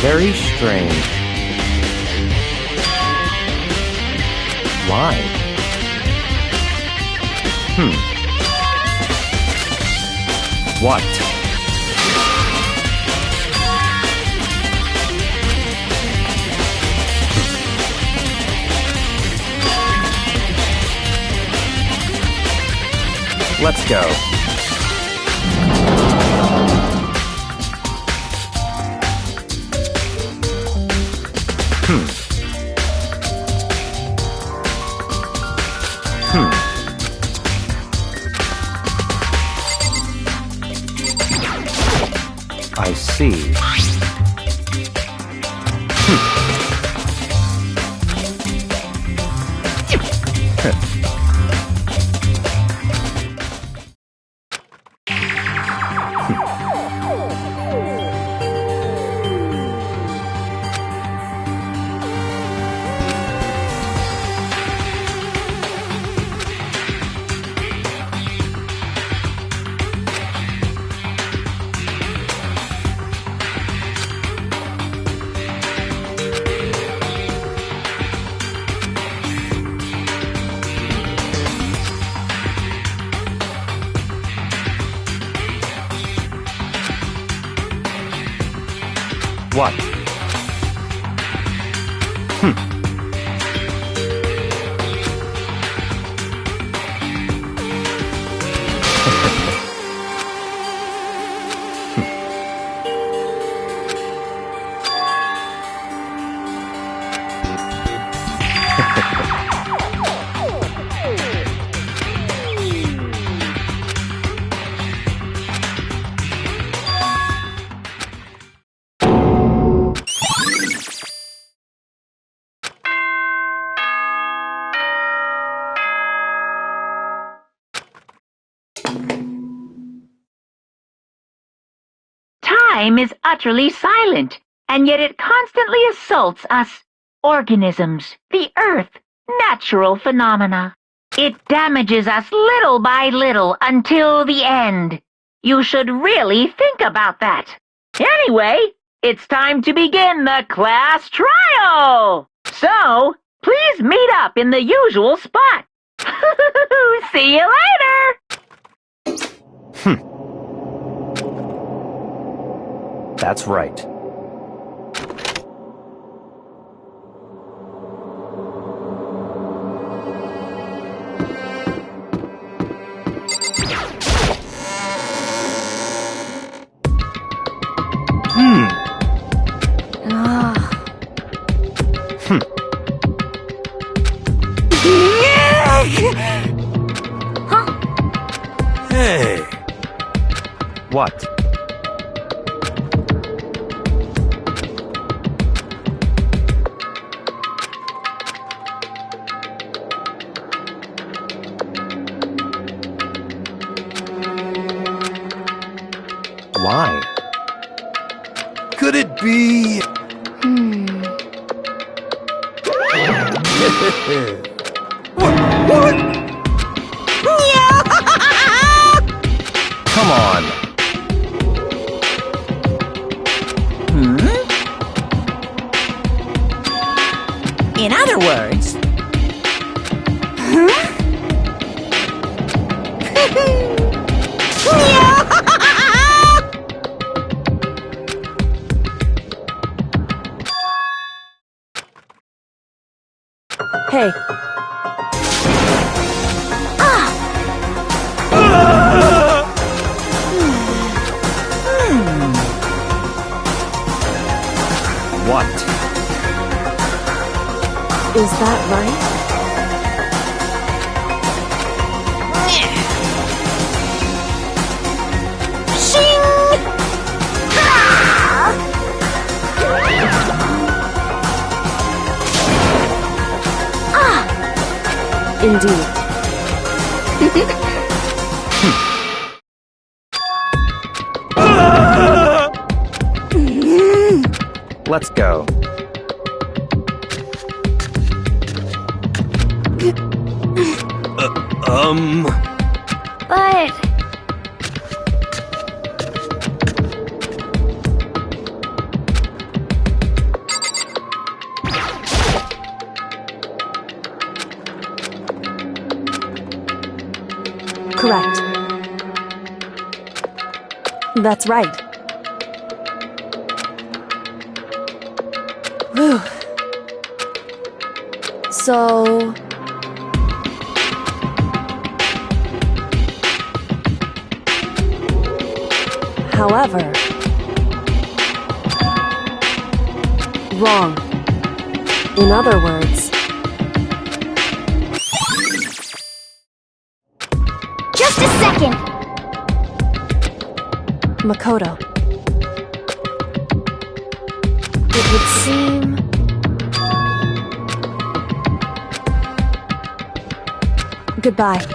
Very strange. Why? What? Let's go. I see. What? Time is utterly silent, and yet it constantly assaults us, organisms, the earth, natural phenomena. It damages us little by little until the end. You should really think about that. Anyway, it's time to begin the class trial. So, please meet up in the usual spot. See you later. That's right. Hey! What? Why? Could it be... What? Come on. In other words... Hey, What? is that right? Indeed. Let's go. But... Correct. That's right. Whew. So... However... Wrong. In other words... Just a second! Makoto. It would seem... Goodbye.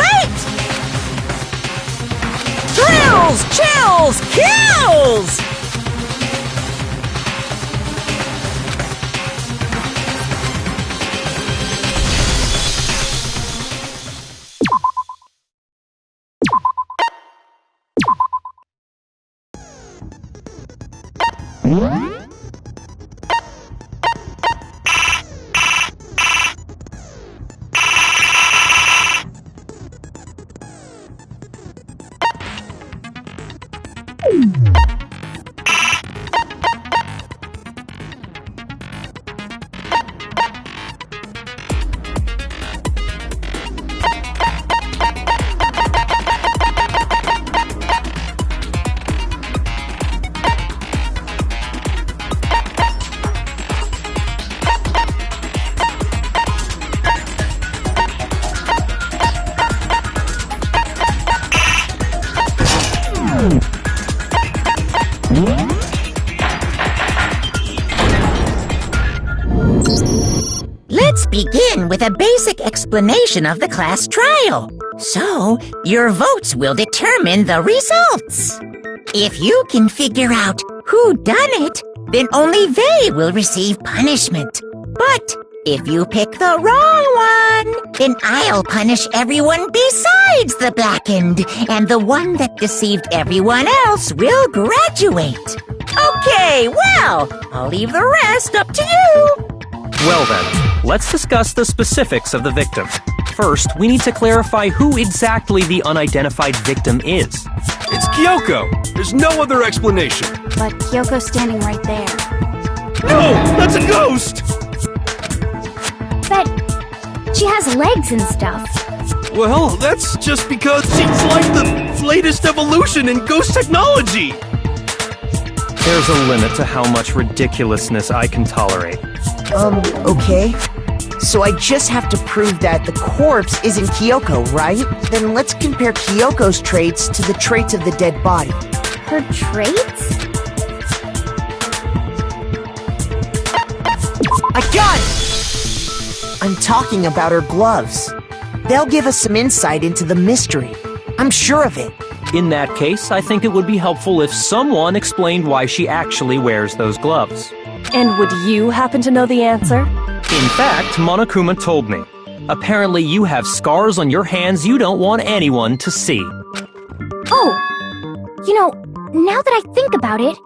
Wait! Thrills, chills, kills! Let's begin with a basic explanation of the class trial. So, your votes will determine the results. If you can figure out who done it, then only they will receive punishment. But if you pick the wrong one, then I'll punish everyone besides the blackened, and the one that deceived everyone else will graduate. Okay, well, I'll leave the rest up to you. Well then, let's discuss the specifics of the victim. First, we need to clarify who exactly the unidentified victim is. It's Kyoko. There's no other explanation. But Kyoko's standing right there. No! That's a ghost! But she has legs and stuff. Well, that's just because she's like the latest evolution in ghost technology! There's a limit to how much ridiculousness I can tolerate. Okay. So I just have to prove that the corpse isn't Kyoko, right? Then let's compare Kyoko's traits to the traits of the dead body. Her traits? I got it! I'm talking about her gloves. They'll give us some insight into the mystery. I'm sure of it. In that case, I think it would be helpful if someone explained why she actually wears those gloves. And would you happen to know the answer? In fact, Monokuma told me. Apparently you have scars on your hands you don't want anyone to see. Oh! You know, now that I think about it,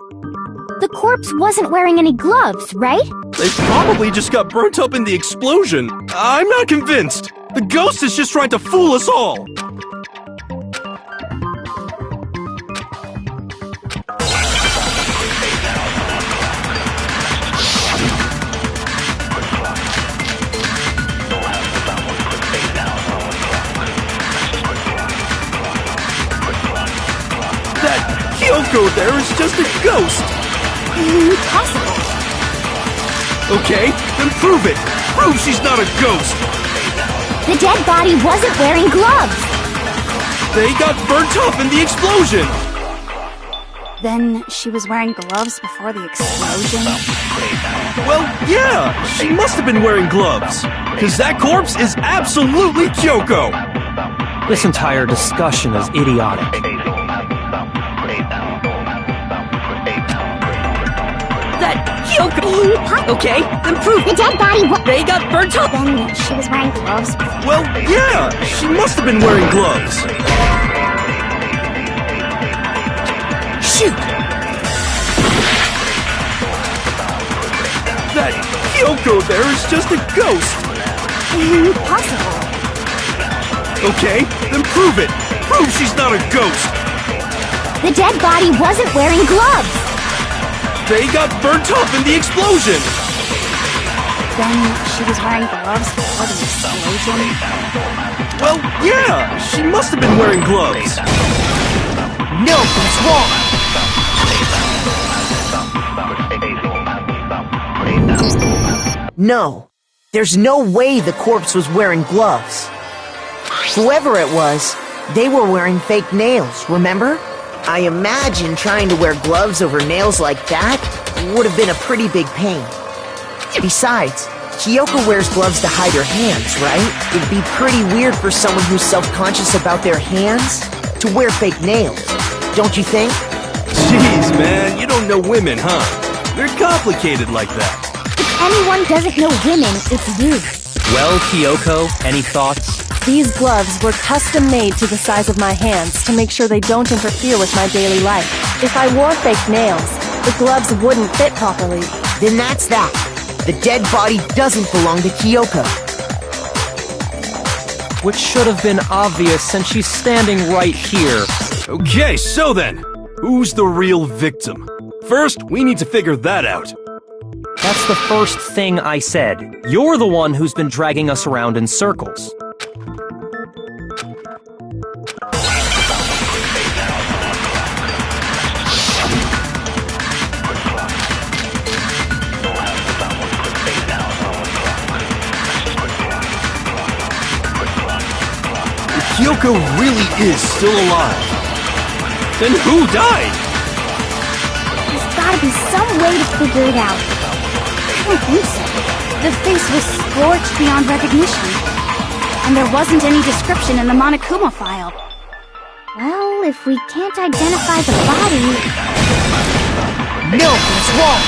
the corpse wasn't wearing any gloves, right? They probably just got burnt up in the explosion. I'm not convinced. The ghost is just trying to fool us all. Kyoko there is just a ghost! Impossible. Okay, then prove it! Prove she's not a ghost! The dead body wasn't wearing gloves. They got burnt up in the explosion! Then she was wearing gloves before the explosion? Well, yeah, she must have been wearing gloves. Because that corpse is absolutely Kyoko! This entire discussion is idiotic. Kyoko! Okay, then prove The dead body they got burnt up. Then she was wearing gloves before. Well, yeah, she must have been wearing gloves. Shoot! That Kyoko there is just a ghost! Impossible. Okay, then prove it! Prove she's not a ghost! The dead body wasn't wearing gloves. They got burnt up in the explosion! Then she was wearing gloves before the explosion? Well, yeah, she must have been wearing gloves. No, that's wrong! No, there's no way the corpse was wearing gloves. Whoever it was, they were wearing fake nails, remember? I imagine trying to wear gloves over nails like that would have been a pretty big pain. Besides, Kyoko wears gloves to hide her hands, right? It'd be pretty weird for someone who's self-conscious about their hands to wear fake nails, don't you think? Jeez, man, you don't know women, huh? They're complicated like that. If anyone doesn't know women, it's you. Well, Kyoko, any thoughts? These gloves were custom made to the size of my hands to make sure they don't interfere with my daily life. If I wore fake nails, the gloves wouldn't fit properly. Then that's that. The dead body doesn't belong to Kyoko. Which should have been obvious since she's standing right here. Okay, so then, who's the real victim? First, we need to figure that out. That's the first thing I said. You're the one who's been dragging us around in circles. Kyoko really is still alive. Then who died? There's gotta be some way to figure it out. I don't think so. The face was scorched beyond recognition. And there wasn't any description in the Monokuma file. Well, if we can't identify the body... No, it's wrong!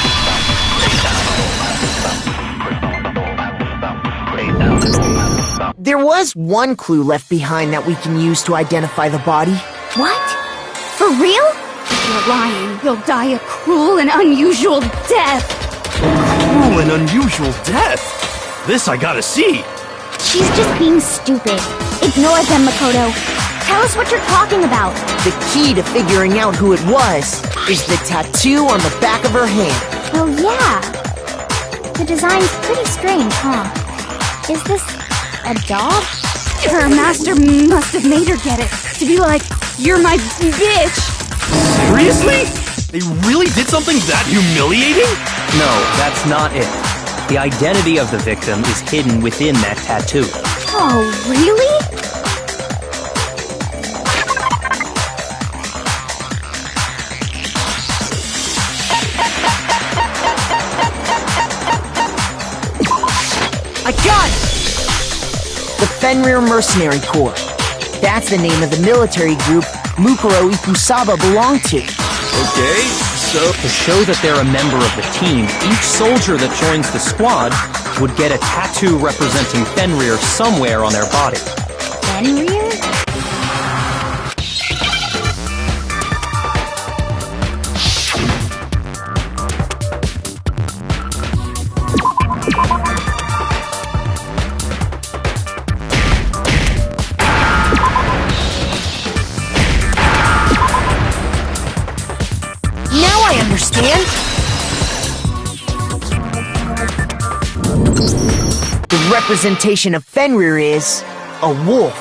There was one clue left behind that we can use to identify the body. What? For real? If you're lying, you'll die a cruel and unusual death. Cruel and unusual death? This I gotta see. She's just being stupid. Ignore them, Makoto. Tell us what you're talking about. The key to figuring out who it was is the tattoo on the back of her hand. Oh, yeah. The design's pretty strange, huh? Is this a dog? Her master must have made her get it. To be like, you're my bitch. Seriously? They really did something that humiliating? No, that's not it. The identity of the victim is hidden within that tattoo. Oh, really? I got it! The Fenrir Mercenary Corps. That's the name of the military group Mukuro Ikusaba belonged to. Okay, so... To show that they're a member of the team, each soldier that joins the squad would get a tattoo representing Fenrir somewhere on their body. Fenrir? Now I understand. The representation of Fenrir is a wolf.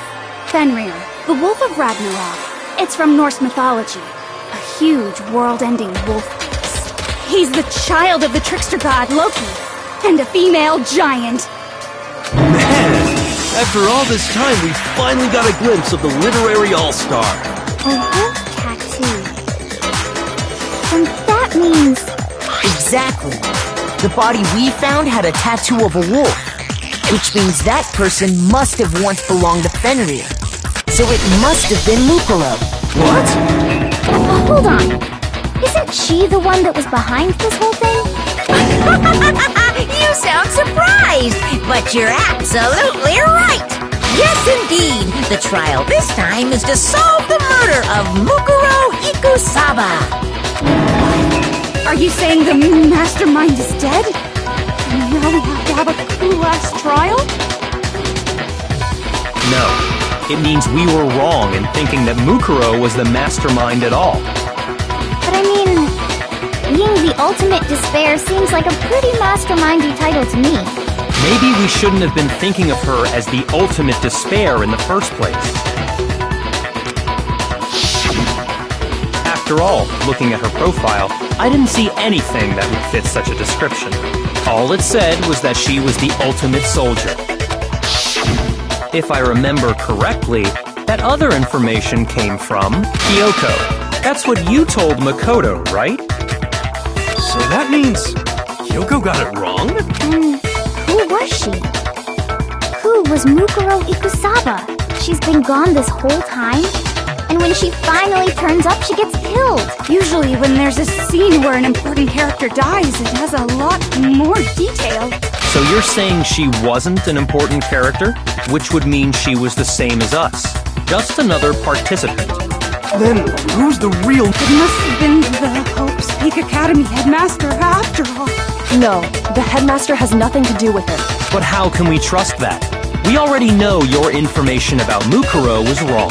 Fenrir, the Wolf of Ragnarok. It's from Norse mythology. A huge, world-ending wolf beast. He's the child of the trickster god Loki, and a female giant. Man, after all this time, we finally got a glimpse of the literary all-star. A wolf tattoo. And that means... Exactly. The body we found had a tattoo of a wolf, which means that person must have once belonged to Fenrir. So it must have been Mukuro. What? Hold on. Isn't she the one that was behind this whole thing? You sound surprised, but you're absolutely right. Yes, indeed. The trial this time is to solve the murder of Mukuro Ikusaba. Are you saying the mastermind is dead? And now we have to have a cool-ass trial? No. It means we were wrong in thinking that Mukuro was the mastermind at all. But I mean, being the ultimate despair seems like a pretty mastermindy title to me. Maybe we shouldn't have been thinking of her as the ultimate despair in the first place. After all, looking at her profile, I didn't see anything that would fit such a description. All it said was that she was the ultimate soldier. If I remember correctly, that other information came from Kyoko. That's what you told Makoto, right? So that means Kyoko got it wrong? Who who was she? Who was Mukuro Ikusaba? She's been gone this whole time? And when she finally turns up, she gets killed. Usually when there's a scene where an important character dies, it has a lot more detail. So you're saying she wasn't an important character? Which would mean she was the same as us. Just another participant. Then who's the real... It must have been the Hope's Peak Academy headmaster after all. No, the headmaster has nothing to do with it. But how can we trust that? We already know your information about Mukuro was wrong.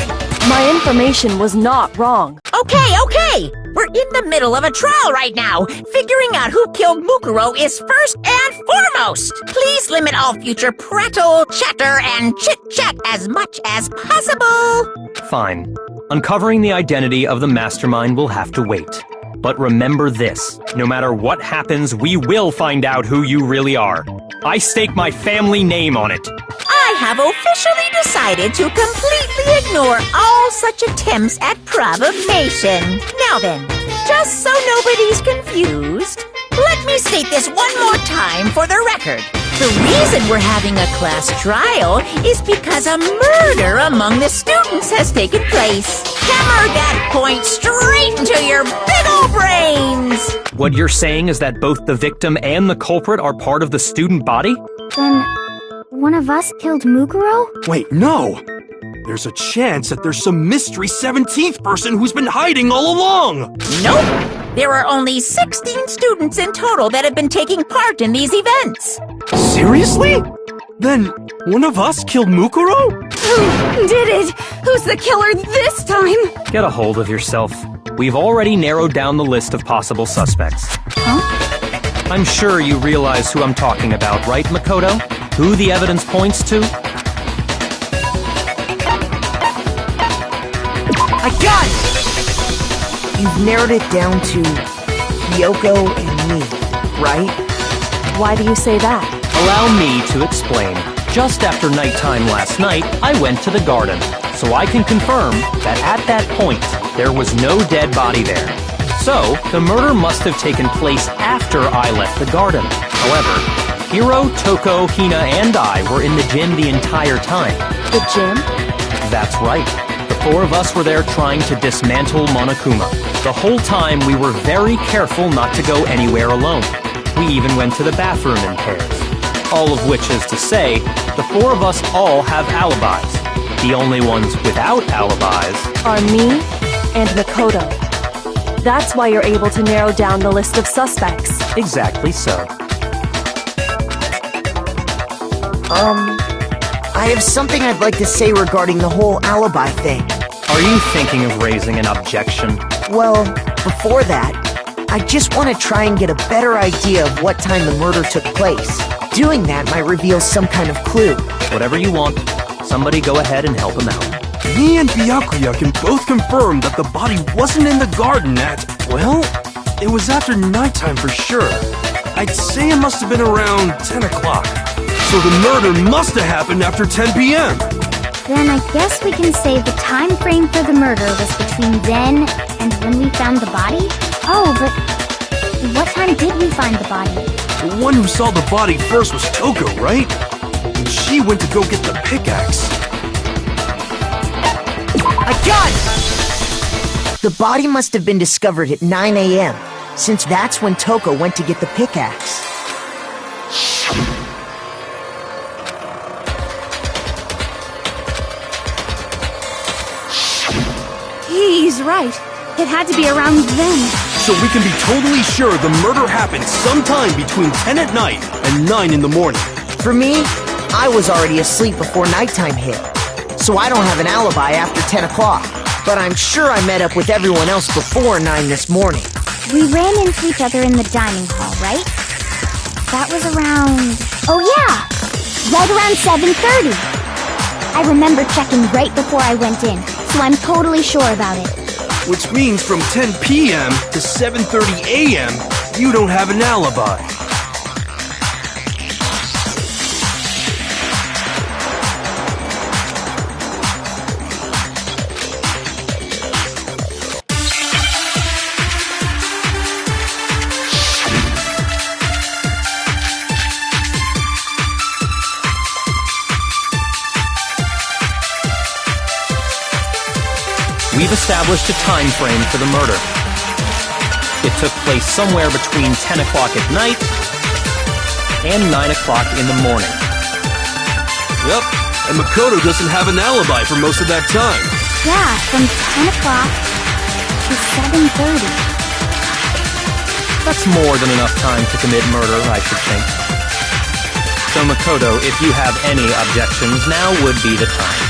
My information was not wrong. Okay. We're in the middle of a trial right now. Figuring out who killed Mukuro is first and foremost. Please limit all future prattle, chatter, and chit-chat as much as possible. Fine. Uncovering the identity of the mastermind will have to wait. But remember this, no matter what happens, we will find out who you really are. I stake my family name on it. I have officially decided to completely ignore all such attempts at provocation. Now then, just so nobody's confused, let me state this one more time for the record. The reason we're having a class trial is because a murder among the students has taken place. Hammer that point straight into your big ol' brains! What you're saying is that both the victim and the culprit are part of the student body? Then, one of us killed Mukuro? Wait, no! There's a chance that there's some mystery 17th person who's been hiding all along! Nope! There are only 16 students in total that have been taking part in these events. Seriously? Then, one of us killed Mukuro? Who did it? Who's the killer this time? Get a hold of yourself. We've already narrowed down the list of possible suspects. Huh? I'm sure you realize who I'm talking about, right, Makoto? Who the evidence points to? I got it! You've narrowed it down to Kyoko and me, right? Why do you say that? Allow me to explain. Just after nighttime last night, I went to the garden, so I can confirm that at that point, there was no dead body there. So, the murder must have taken place after I left the garden. However, Hiro, Toko, Hina, and I were in the gym the entire time. The gym? That's right. The four of us were there trying to dismantle Monokuma. The whole time we were very careful not to go anywhere alone. We even went to the bathroom in pairs. All of which is to say, the four of us all have alibis. The only ones without alibis Are me and Makoto. That's why you're able to narrow down the list of suspects. exactly so. I have something I'd like to say regarding the whole alibi thing. Are you thinking of raising an objection? Well, before that, I just want to try and get a better idea of what time the murder took place. Doing that might reveal some kind of clue. Whatever you want. Somebody go ahead and help him out. Me and Byakuya can both confirm that the body wasn't in the garden at... Well, it was after nighttime for sure. I'd say it must have been around 10 o'clock. So the murder must have happened after 10 p.m. Then I guess we can say the time frame for the murder was between then and when we found the body? Oh, but what time did we find the body? The one who saw the body first was Toko, right? And she went to go get the pickaxe. I got it! The body must have been discovered at 9 a.m., since that's when Toko went to get the pickaxe. He's right. It had to be around then. So we can be totally sure the murder happened sometime between 10 at night and 9 in the morning. For me, I was already asleep before nighttime hit, so I don't have an alibi after 10 o'clock. But I'm sure I met up with everyone else before 9 this morning. We ran into each other in the dining hall, right? That was around... Oh yeah! Right around 7:30. I remember checking right before I went in, so I'm totally sure about it. Which means from 10 p.m. to 7:30 a.m., you don't have an alibi. We've established a time frame for the murder. It took place somewhere between 10 o'clock at night and 9 o'clock in the morning. Yep, and Makoto doesn't have an alibi for most of that time. Yeah, from 10 o'clock to 7:30. That's more than enough time to commit murder, I should think. So Makoto, if you have any objections, now would be the time.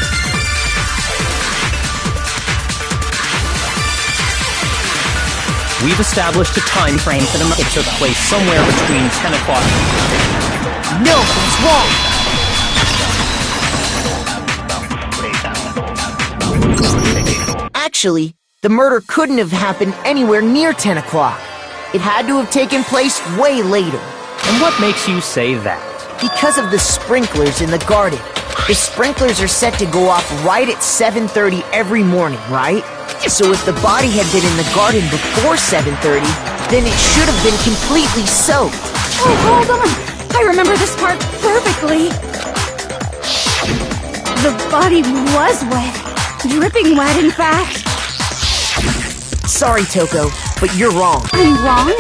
We've established a time frame for the murder. It took place somewhere between 10 o'clock. No, he's wrong! Actually, the murder couldn't have happened anywhere near 10 o'clock. It had to have taken place way later. And what makes you say that? Because of the sprinklers in the garden. The sprinklers are set to go off right at 7:30 every morning, right? So if the body had been in the garden before 7:30, then it should have been completely soaked. Oh, hold on! I remember this part perfectly. The body was wet. Dripping wet, in fact. Sorry, Toko, but you're wrong. I'm wrong?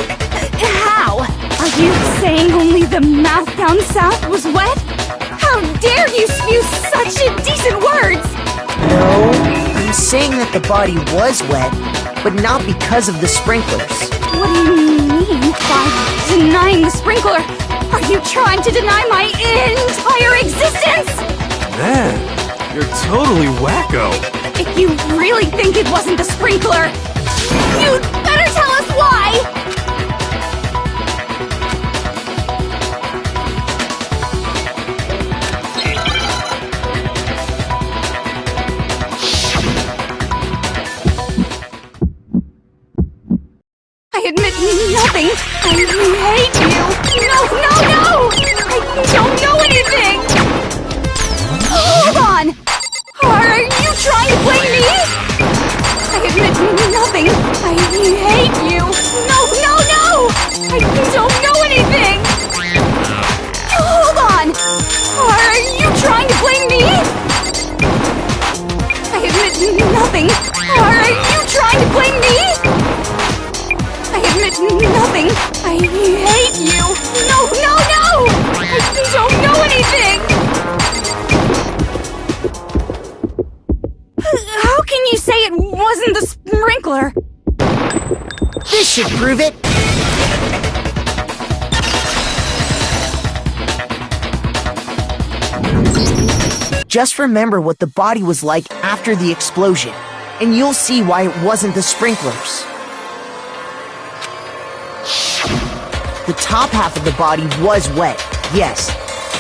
How? Are you saying only the mouth down south was wet? How dare you spew such indecent words! No, I'm saying that the body was wet, but not because of the sprinklers. What do you mean by denying the sprinkler? Are you trying to deny my entire existence? Man, you're totally wacko. If you really think it wasn't the sprinkler, you'd better tell us why! I admit nothing. I hate you. No, no, no! I don't know anything! Hold on! Are you trying to blame me? I admit nothing. I hate you. No, no, no! I don't know anything! Hold on! Are you trying to blame me? I admit nothing. Are you trying to blame me? I admit nothing. I hate you. No, no, no! I don't know anything! How can you say it wasn't the sprinkler? This should prove it. Just remember what the body was like after the explosion, and you'll see why it wasn't the sprinklers. The top half of the body was wet, yes,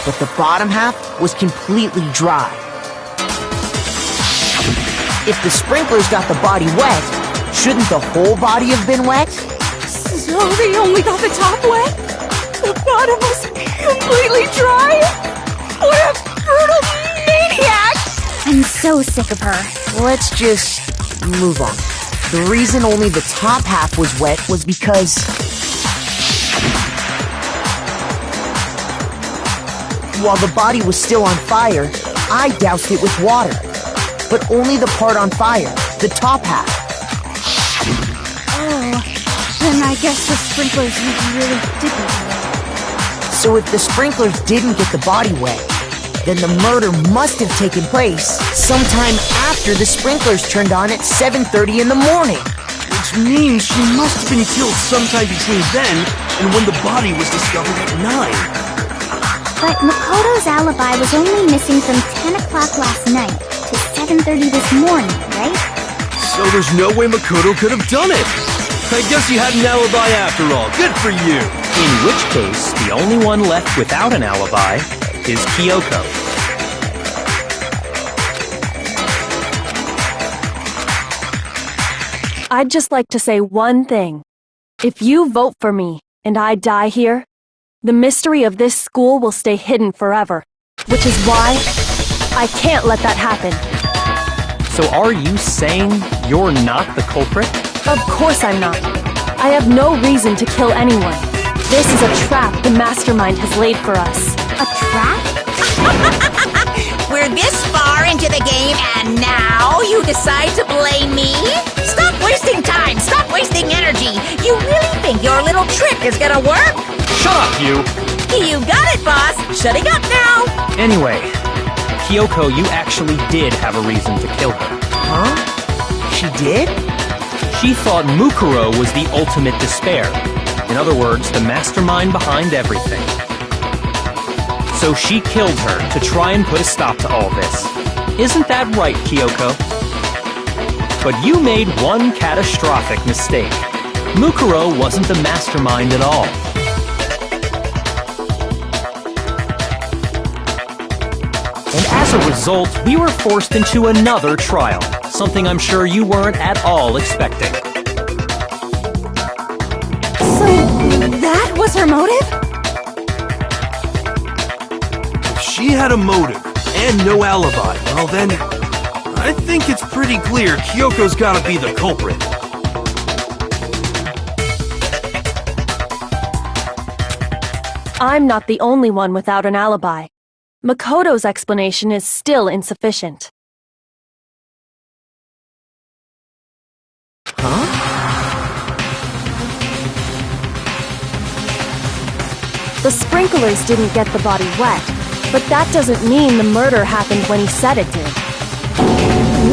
but the bottom half was completely dry. If the sprinklers got the body wet, shouldn't the whole body have been wet? So they only got the top wet? The bottom was completely dry? What a brutal maniac! I'm so sick of her. Let's just move on. The reason only the top half was wet was because while the body was still on fire, I doused it with water. But only the part on fire, the top half. Oh, then I guess the sprinklers really didn't do it. So if the sprinklers didn't get the body wet, then the murder must have taken place sometime after the sprinklers turned on at 7:30 in the morning. Which means she must have been killed sometime between then and when the body was discovered at 9. But Makoto's alibi was only missing from 10 o'clock last night to 7:30 this morning, right? So there's no way Makoto could have done it. I guess you had an alibi after all. Good for you. In which case, the only one left without an alibi is Kyoko. I'd just like to say one thing. If you vote for me and I die here, the mystery of this school will stay hidden forever, which is why I can't let that happen. So are you saying you're not the culprit? Of course I'm not. I have no reason to kill anyone. This is a trap the mastermind has laid for us. A trap? we're this far into the game and now you decide to blame me? Stop wasting time! Stop wasting energy! You really think your little trick is gonna work? Shut up, you! You got it, boss! Shutting up now! Anyway, Kyoko, you actually did have a reason to kill her. Huh? She did? She thought Mukuro was the ultimate despair. In other words, the mastermind behind everything. So she killed her to try and put a stop to all this. Isn't that right, Kyoko? But you made one catastrophic mistake. Mukuro wasn't the mastermind at all. And as a result, we were forced into another trial, something I'm sure you weren't at all expecting. So, that was her motive? If she had a motive and no alibi, well then, I think it's pretty clear Kyoko's gotta be the culprit. I'm not the only one without an alibi. Makoto's explanation is still insufficient. Huh? The sprinklers didn't get the body wet, but that doesn't mean the murder happened when he said it did.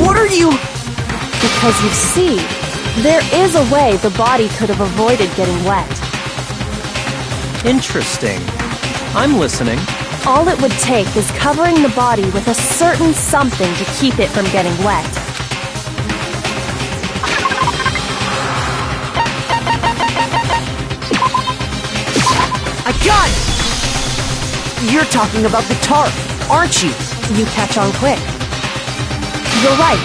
What are you... Because you see, there is a way the body could have avoided getting wet. Interesting. I'm listening. All it would take is covering the body with a certain something to keep it from getting wet. I got it! You're talking about the tarp, aren't you? You catch on quick. You're right.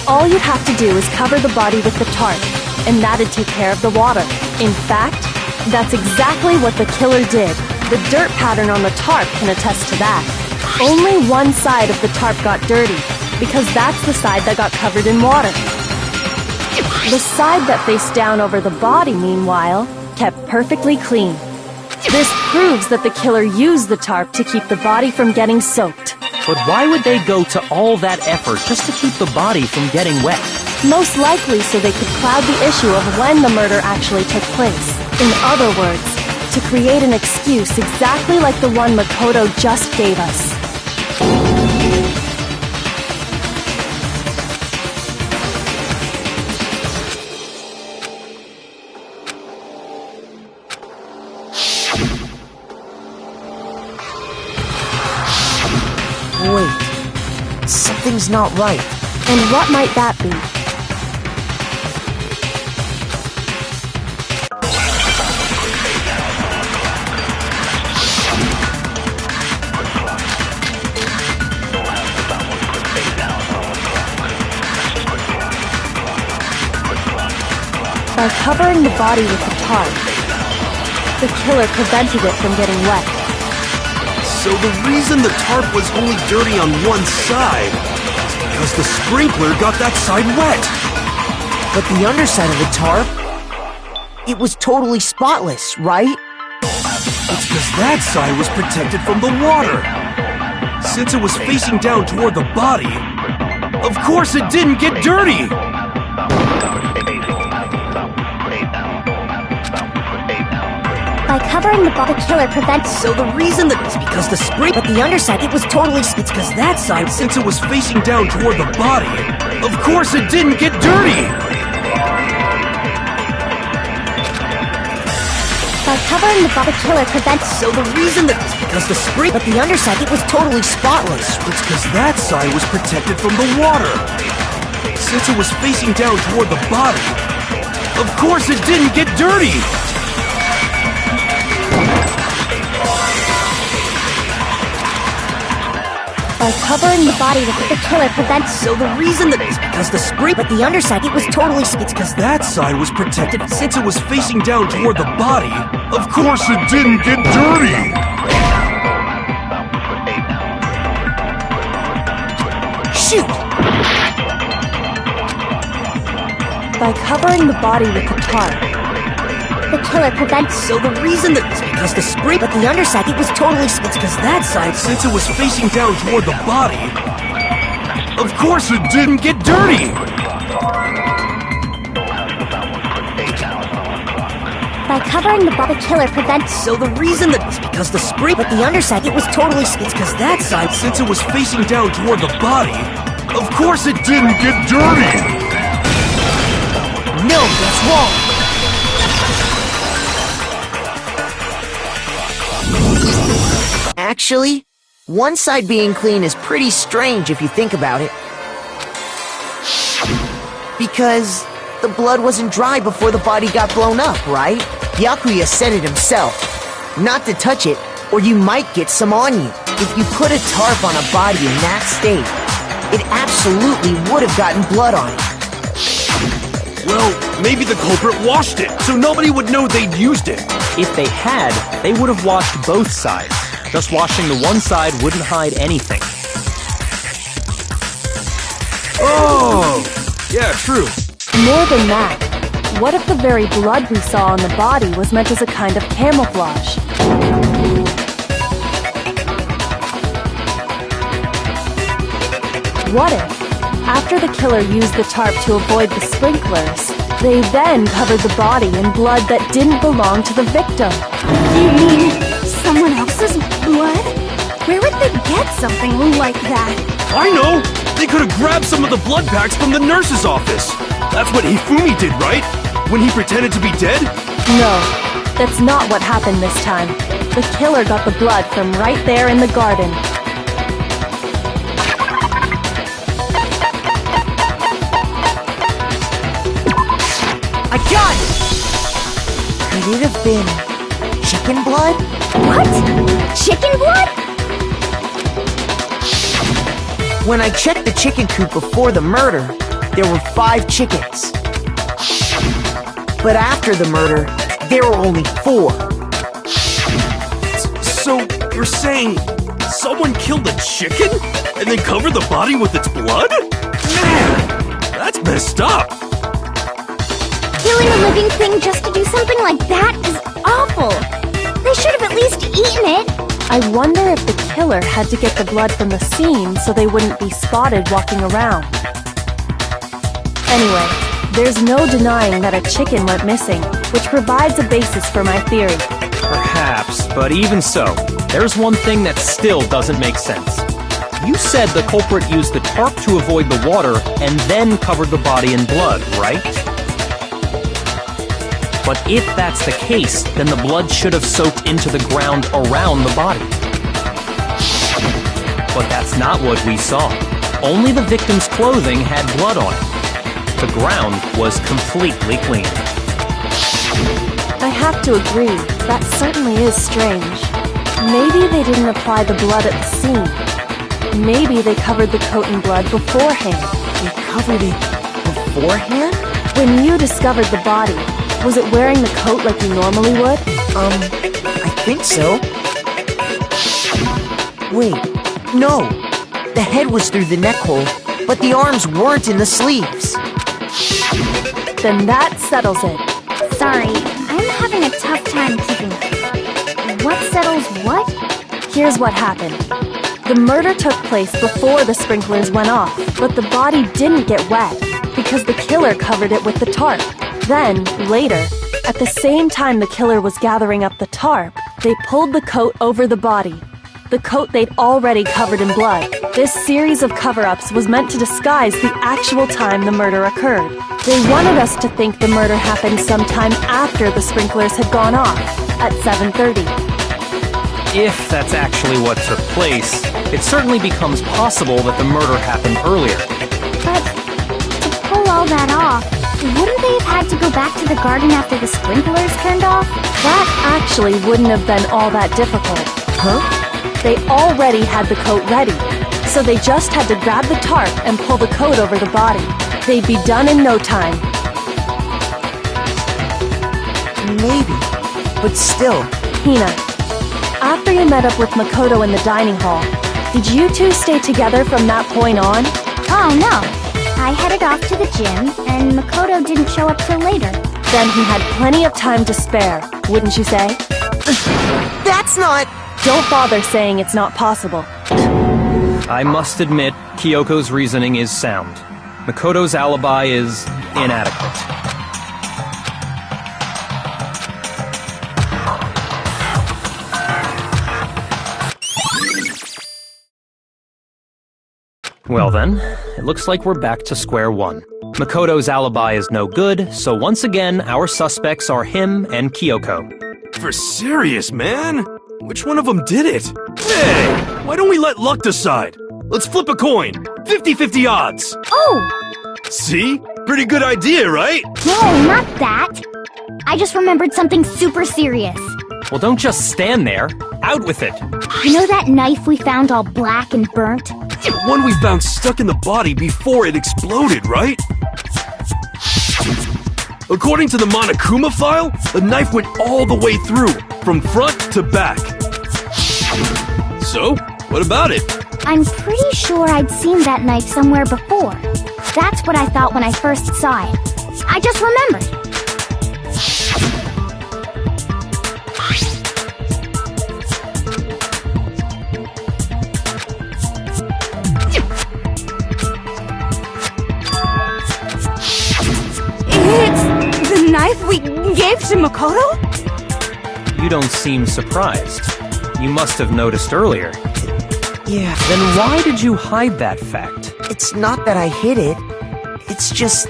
All you'd have to do is cover the body with the tarp, and that'd take care of the water. In fact, that's exactly what the killer did. The dirt pattern on the tarp can attest to that. Only one side of the tarp got dirty, because that's the side that got covered in water. The side that faced down over the body, meanwhile, kept perfectly clean. This proves that the killer used the tarp to keep the body from getting soaked. But why would they go to all that effort just to keep the body from getting wet? Most likely so they could cloud the issue of when the murder actually took place. In other words, to create an excuse exactly like the one Makoto just gave us. Wait. Something's not right. And what might that be? By covering the body with the tarp, the killer prevented it from getting wet. So the reason the tarp was only dirty on one side is because the sprinkler got that side wet. But the underside of the tarp, it was totally spotless, right? It's because that side was protected from the water. Since it was facing down toward the body, of course it didn't get dirty. By covering the body, the killer prevents... So the reason that it's because the spring, but the underside, it was totally, it's because that side, Since it was facing down toward the body, of course it didn't get dirty. By covering the body, the killer prevents... so the reason that it's because the spring, but the underside, it was totally spotless. It's because that side was protected from the water. Since it was facing down toward the body, of course it didn't get dirty. By covering the body with the killer prevents... So the reason that it's because the spring, but the underside, it was totally, it's because That side was protected since it was facing down toward the body. Of course it didn't get dirty. shoot! By covering the body with the tarp, The killer prevents... So the reason that... Because the spring... But the underside, it was totally... It's because that side... Since it was facing down toward the body, of course it didn't get dirty! By covering the body, the killer prevents... So the reason that... It's because the spring... But the underside, it was totally... It's because that side... Since it was facing down toward the body, of course it didn't get dirty! No, that's wrong! Actually, one side being clean is pretty strange if you think about it. Because the blood wasn't dry before the body got blown up, right? Byakuya said it himself. Not to touch it, or you might get some on you. If you put a tarp on a body in that state, it absolutely would have gotten blood on it. Well, maybe the culprit washed it, so nobody would know they'd used it. If they had, they would have washed both sides. Just washing the one side wouldn't hide anything. Oh, yeah, true. More than that, what if the very blood we saw on the body was meant as a kind of camouflage? What if, after the killer used the tarp to avoid the sprinklers, they then covered the body in blood that didn't belong to the victim? You mean someone else's blood? Where would they get something like that? I know! They could have grabbed some of the blood packs from the nurse's office. That's what Hifumi did, right? When he pretended to be dead? No, that's not what happened this time. The killer got the blood from right there in the garden. I got it! Could it have been chicken blood? What? Chicken blood? When I checked the chicken coop before the murder, there were 5 chickens. But after the murder, there were only 4. So, you're saying someone killed a chicken and then covered the body with its blood? Man, that's messed up. Killing a living thing just to do something like that is awful. They should have at least eaten it. I wonder if the killer had to get the blood from the scene so they wouldn't be spotted walking around. Anyway, there's no denying that a chicken went missing, which provides a basis for my theory. Perhaps, but even so, there's one thing that still doesn't make sense. You said the culprit used the tarp to avoid the water and then covered the body in blood, right? But if that's the case, then the blood should have soaked into the ground around the body. But that's not what we saw. Only the victim's clothing had blood on it. The ground was completely clean. I have to agree, that certainly is strange. Maybe they didn't apply the blood at the scene. Maybe they covered the coat in blood beforehand. They covered it beforehand? When you discovered the body, was it wearing the coat like you normally would? I think so. Wait, no. The head was through the neck hole, but the arms weren't in the sleeves. Then that settles it. Sorry, I'm having a tough time keeping up. What settles what? Here's what happened. The murder took place before the sprinklers went off, but the body didn't get wet because the killer covered it with the tarp. Then, later, at the same time the killer was gathering up the tarp, they pulled the coat over the body. The coat they'd already covered in blood. This series of cover-ups was meant to disguise the actual time the murder occurred. They wanted us to think the murder happened sometime after the sprinklers had gone off, at 7:30. If that's actually what took place, it certainly becomes possible that the murder happened earlier. But to pull all that off, wouldn't they have had to go back to the garden after the sprinklers turned off? That actually wouldn't have been all that difficult. Huh? They already had the coat ready, so they just had to grab the tarp and pull the coat over the body. They'd be done in no time. Maybe, but still. Hina, after you met up with Makoto in the dining hall, did you two stay together from that point on? Oh no. I headed off to the gym, and Makoto didn't show up till later. Then he had plenty of time to spare, wouldn't you say? That's not... Don't bother saying it's not possible. I must admit, Kyoko's reasoning is sound. Makoto's alibi is inadequate. Well then, it looks like we're back to square one. Makoto's alibi is no good, so once again, our suspects are him and Kyoko. For serious, man? Which one of them did it? Hey, why don't we let luck decide? Let's flip a coin. 50-50 odds. Oh! See? Pretty good idea, right? No, not that. I just remembered something super serious. Well, don't just stand there. Out with it. You know that knife we found all black and burnt? The one we found stuck in the body before it exploded, right? According to the Monokuma file, the knife went all the way through, from front to back. So, what about it? I'm pretty sure I'd seen that knife somewhere before. That's what I thought when I first saw it. I just remembered. It's the knife we gave to Makoto? You don't seem surprised. You must have noticed earlier. Yeah, Then why did you hide that fact? it's not that I hid it. It's just...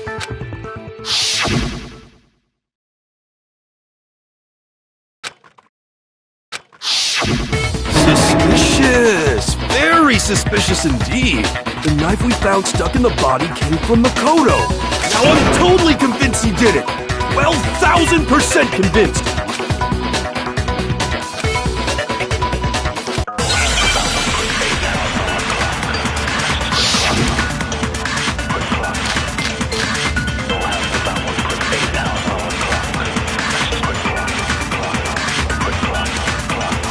Suspicious! Very suspicious indeed. The knife we found stuck in the body came from Makoto. Now I'm totally convinced he did it. 12,000% convinced.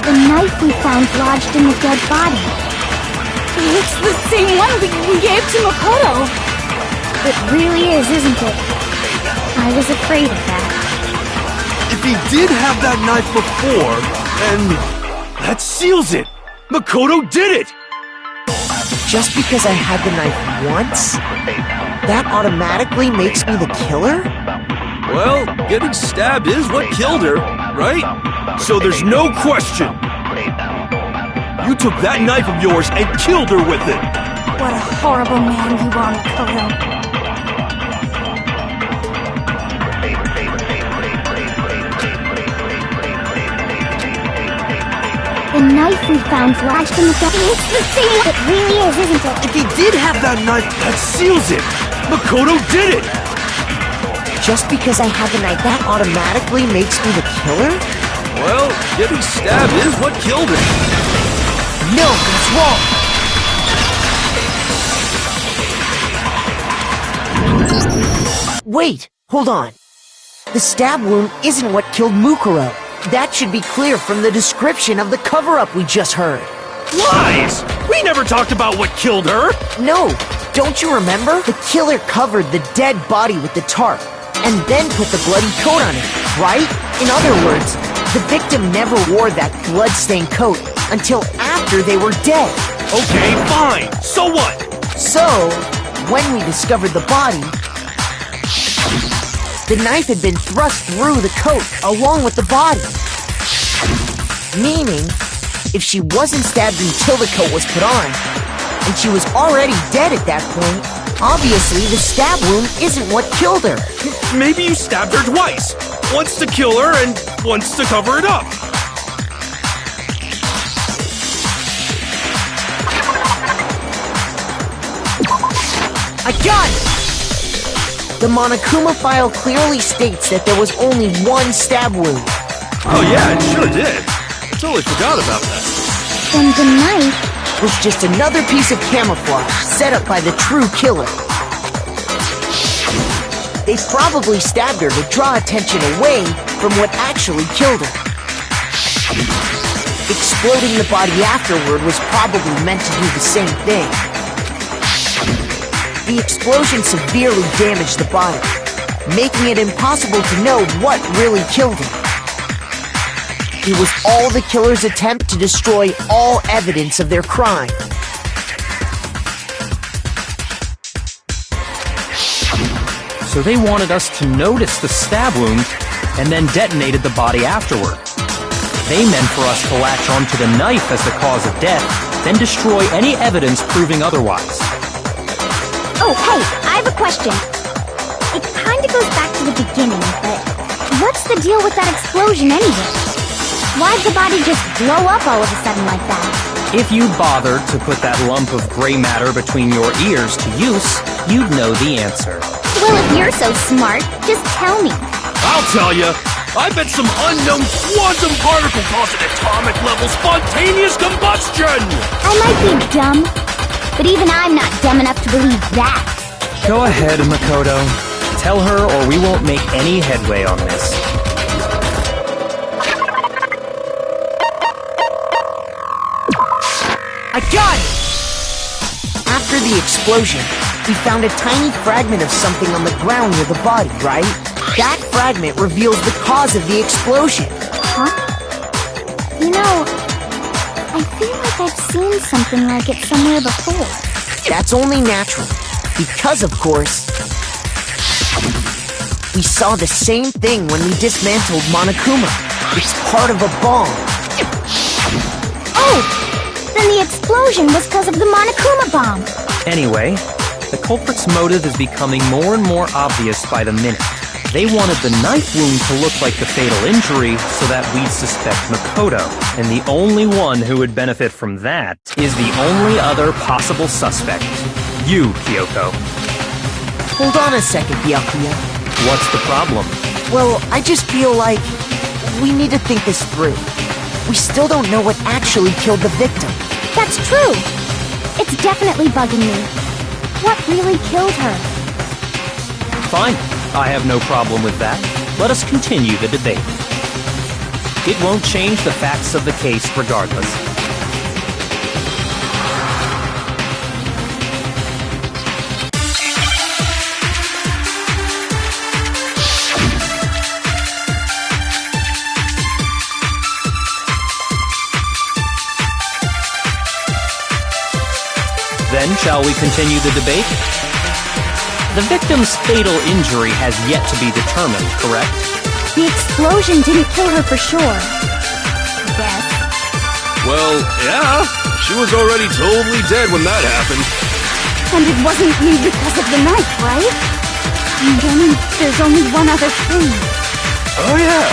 The knife we found lodged in the dead body. It's the same one we gave to Makoto. It really is, isn't it? I was afraid of that. If he did have that knife before, then that seals it. Makoto did it. Just because I had the knife once, that automatically makes me the killer? Well, getting stabbed is what killed her, right? So there's no question. You took that knife of yours and killed her with it. What a horrible man you are, Makoto. The knife we found lodged in the dead body. It's the same one. It really is, isn't it? If he did have that knife, that seals it. Makoto did it. Just because I had the knife, that automatically makes me the killer? Well, getting stabbed is what killed her. No, that's wrong! Wait, hold on. The stab wound isn't what killed Mukuro. That should be clear from the description of the cover-up we just heard. Lies! We never talked about what killed her. No, don't you remember? The killer covered the dead body with the tarp, and then put the bloody coat on it, right? In other words, the victim never wore that blood-stained coat until after they were dead. Okay, fine. So what? So, when we discovered the body, the knife had been thrust through the coat along with the body. Meaning, if she wasn't stabbed until the coat was put on, and she was already dead at that point, obviously the stab wound isn't what killed her. Maybe you stabbed her twice. Once to kill her and once to cover it up. I got it! The Monokuma file clearly states that there was only one stab wound. Oh yeah, it sure did. I totally forgot about that. And the knife Was just another piece of camouflage set up by the true killer. They probably stabbed her to draw attention away from what actually killed her. Exploding the body afterward was probably meant to do the same thing. The explosion severely damaged the body, making it impossible to know what really killed him. It was all the killer's attempt to destroy all evidence of their crime. So they wanted us to notice the stab wound and then detonated the body afterward. They meant for us to latch onto the knife as the cause of death, then destroy any evidence proving otherwise. Oh, hey, I have a question. It kinda goes back to the beginning, but what's the deal with that explosion anyway? Why'd the body just blow up all of a sudden like that? If you bothered to put that lump of gray matter between your ears to use, you'd know the answer. Well, if you're so smart, just tell me. I'll tell you. I bet some unknown quantum particle cause an atomic level spontaneous combustion! I might be dumb, but even I'm not dumb enough to believe that. Go ahead, Makoto. Tell her or we won't make any headway on this. I got it! After the explosion, we found a tiny fragment of something on the ground near the body, right? That fragment reveals the cause of the explosion. Huh? You know, I feel like I've seen something like it somewhere before. That's only natural, because of course, we saw the same thing when we dismantled Monokuma. It's part of a bomb. Oh! Then the explosion was because of the Monokuma bomb. Anyway, the culprit's motive is becoming more and more obvious by the minute. They wanted the knife wound to look like the fatal injury so that we'd suspect Makoto. And the only one who would benefit from that is the only other possible suspect. You, Kyoko. Hold on a second, Byakuya. What's the problem? Well, I just feel like we need to think this through. We still don't know what actually killed the victim. That's true. It's definitely bugging me. What really killed her? Fine. I have no problem with that. Let us continue the debate. It won't change the facts of the case regardless. Then, shall we continue the debate? The victim's fatal injury has yet to be determined, correct? The explosion didn't kill her for sure. Yes. Well, yeah. She was already totally dead when that happened. And it wasn't because of the knife, right? And then there's only one other thing. Oh, yeah.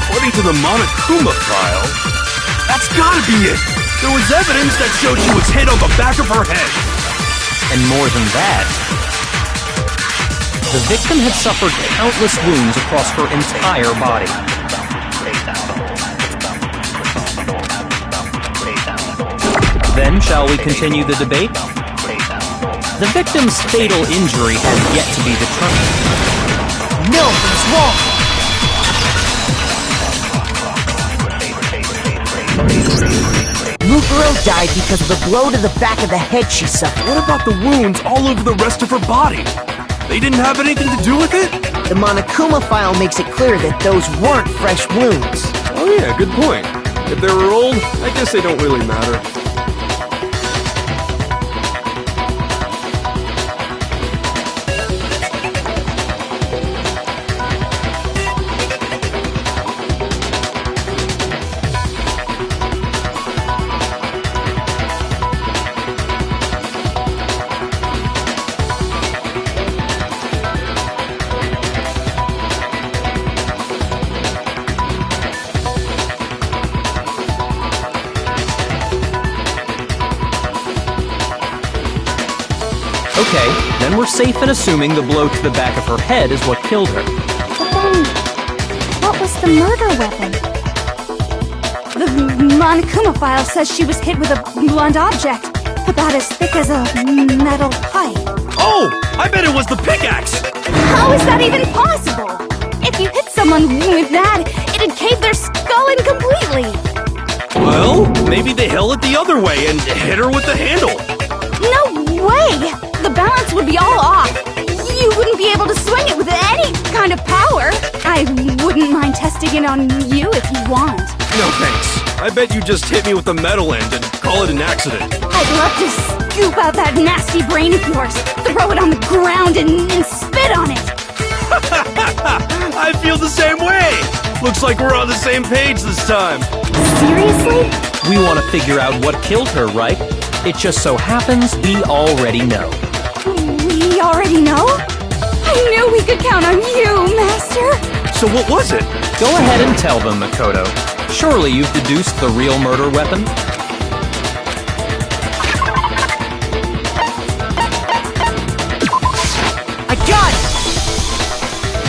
According to the Monokuma file, that's gotta be it. There was evidence that showed she was hit on the back of her head. And more than that, the victim had suffered countless wounds across her entire body. Then, shall we continue the debate? The victim's fatal injury has yet to be determined. No, it's wrong! Mukuro died because of the blow to the back of the head she suffered. What about the wounds all over the rest of her body? They didn't have anything to do with it? The Monokuma file makes it clear that those weren't fresh wounds. Oh yeah, good point. If they were old, I guess they don't really matter. Okay, then we're safe in assuming the blow to the back of her head is what killed her. But then, what was the murder weapon? The Monokuma file says she was hit with a blunt object, about as thick as a metal pipe. Oh! I bet it was the pickaxe! How is that even possible? If you hit someone with that, it'd cave their skull in completely. Well, maybe they held it the other way and hit her with the handle. No way! The balance would be all off. You wouldn't be able to using it on you if you want. No thanks. I bet you just hit me with the metal end and call it an accident. I'd love to scoop out that nasty brain of yours, throw it on the ground, and spit on it. I feel the same way. Looks like we're on the same page this time. Seriously? We want to figure out what killed her, right? It just so happens we already know. We already know? I knew we could count on you, Master. So what was it? Go ahead and tell them, Makoto. Surely you've deduced the real murder weapon? I got it!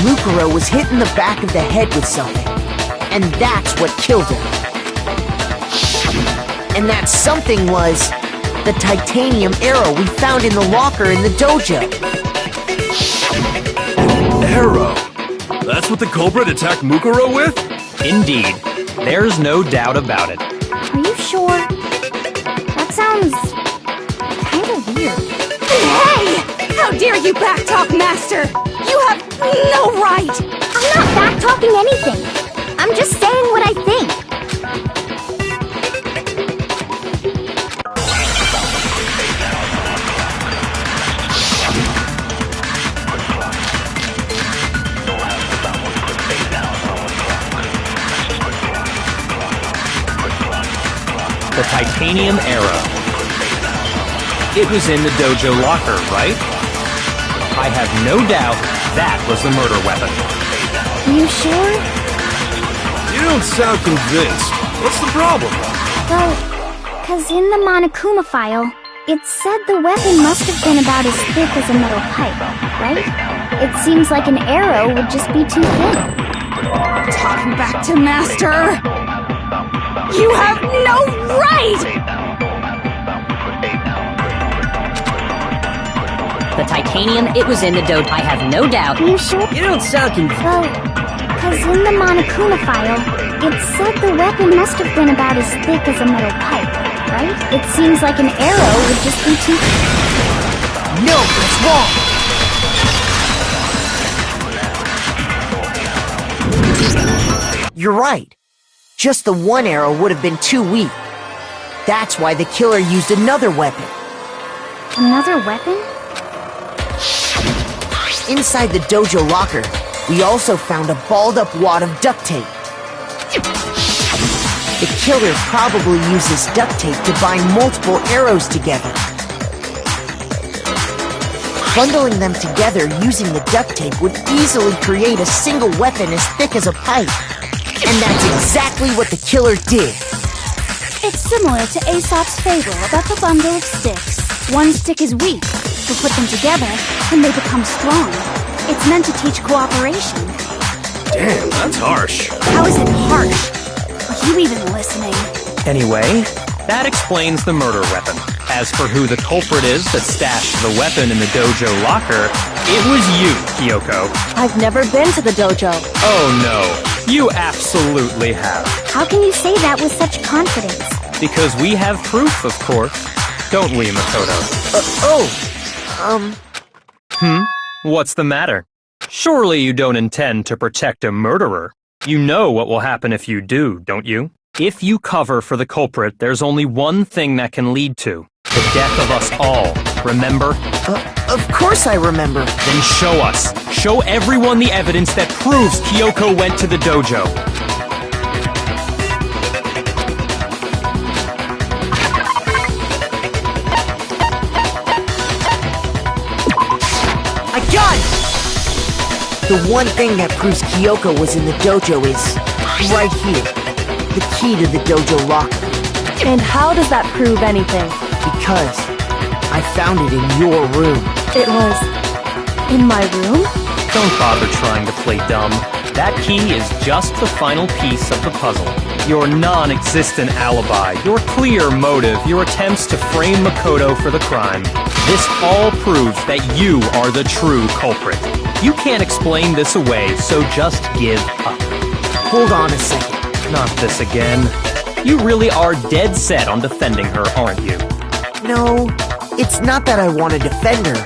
Mukuro was hit in the back of the head with something. And that's what killed her. And that something was the titanium arrow we found in the locker in the dojo. Arrow. That's what the culprit attacked Mukuro with? Indeed. There's no doubt about it. Are you sure? That sounds kind of weird. Hey! How dare you backtalk, Master! You have no right! I'm not backtalking anything. I'm just saying what I think. The titanium arrow. It was in the dojo locker, right? I have no doubt that was the murder weapon. You sure? You don't sound convinced. What's the problem? Well, 'cause in the Monokuma file, it said the weapon must have been about as thick as a metal pipe, right? It seems like an arrow would just be too thin. Talking back to Master! You have no right! The titanium, it was in the dojo. I have no doubt. You sure? You don't sound convinced. Well, 'cause in the Monokuma file, it said the weapon must have been about as thick as a metal pipe, right? It seems like an arrow would just be too thin. No, that's wrong! You're right. Just the one arrow would have been too weak. That's why the killer used another weapon. Another weapon? Inside the dojo locker, we also found a balled-up wad of duct tape. The killer probably used this duct tape to bind multiple arrows together. Bundling them together using the duct tape would easily create a single weapon as thick as a pipe. And that's exactly what the killer did. It's similar to Aesop's fable about the bundle of sticks. One stick is weak, but put them together, and they become strong. It's meant to teach cooperation. Damn, that's harsh. How is it harsh? Are you even listening? Anyway, that explains the murder weapon. As for who the culprit is that stashed the weapon in the dojo locker, it was you, Kyoko. I've never been to the dojo. Oh no, you absolutely have. How can you say that with such confidence? Because we have proof, of course. Don't we, Makoto? What's the matter? Surely you don't intend to protect a murderer. You know what will happen if you do, don't you? If you cover for the culprit, there's only one thing that can lead to the death of us all. Remember? Of course I remember. Then show us. Show everyone the evidence that proves Kyoko went to the dojo. I got it! The one thing that proves Kyoko was in the dojo is right here. The key to the dojo locker. And how does that prove anything? Because I found it in your room. It was in my room? Don't bother trying to play dumb. That key is just the final piece of the puzzle. Your non-existent alibi, your clear motive, your attempts to frame Makoto for the crime. This all proves that you are the true culprit. You can't explain this away, so just give up. Hold on a second. Not this again. You really are dead set on defending her, aren't you? No, it's not that I want to defend her.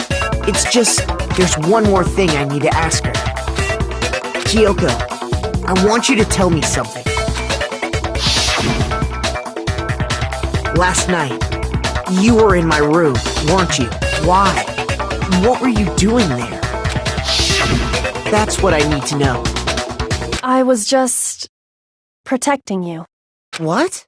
It's just, there's one more thing I need to ask her. Kyoko, I want you to tell me something. Last night, you were in my room, weren't you? Why? What were you doing there? That's what I need to know. I was just protecting you. What?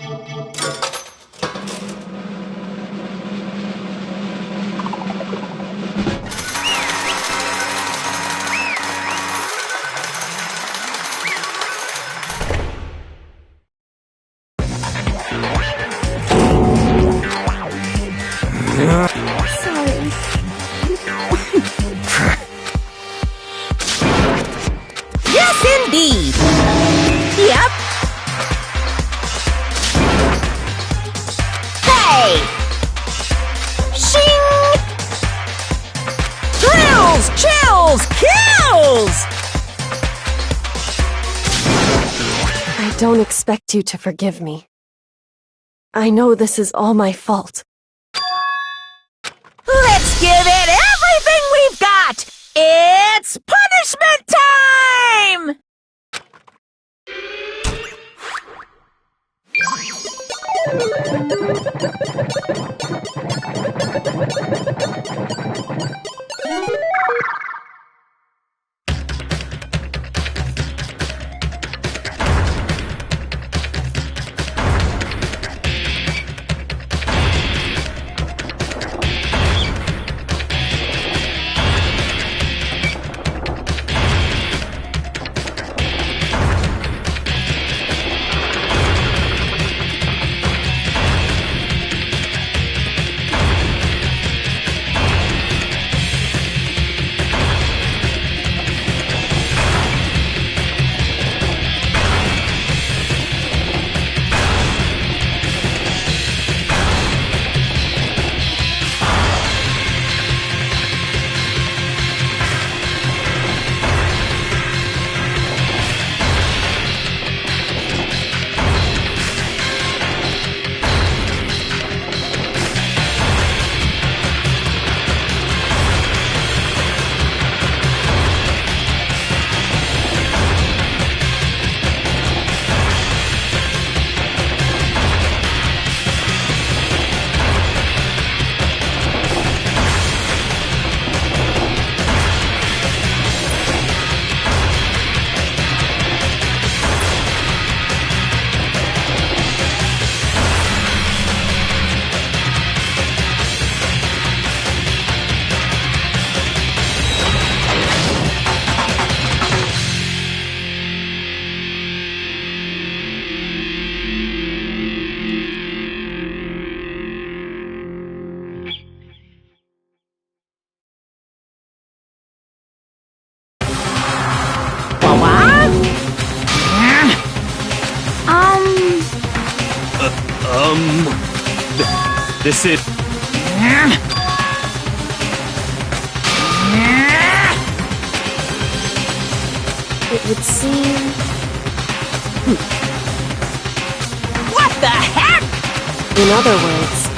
Sorry. Yes, indeed. Yep. Hey! Shing! Thrills, chills, kills! I don't expect you to forgive me. I know this is all my fault. Let's give it everything we've got! It's punishment time! This is... It would seem... What the heck? In other words,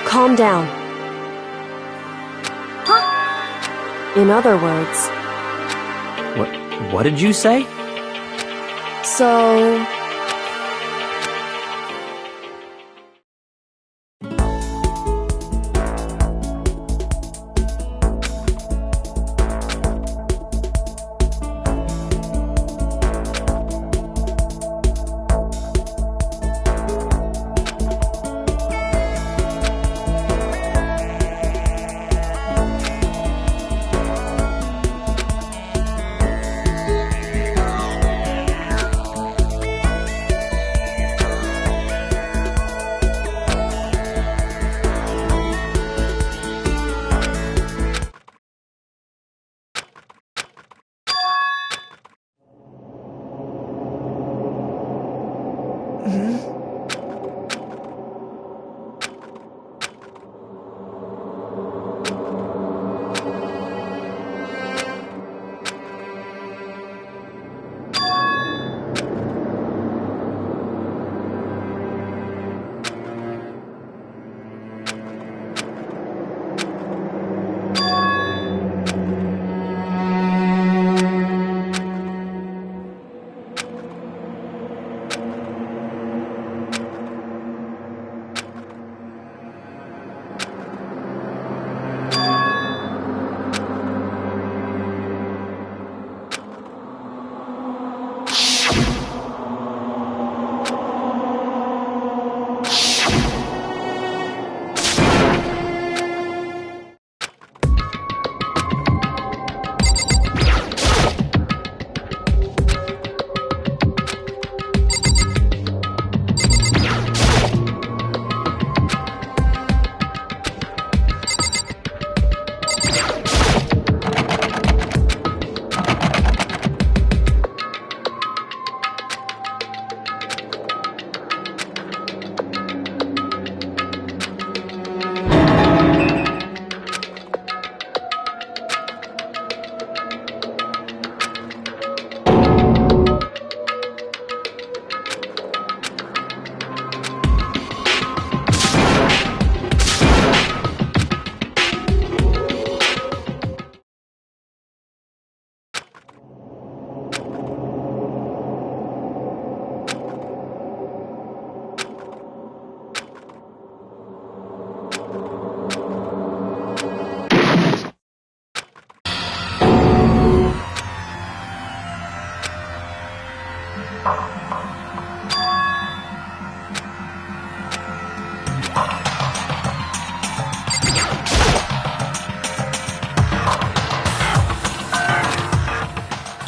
calm down. In other words, What did you say? so...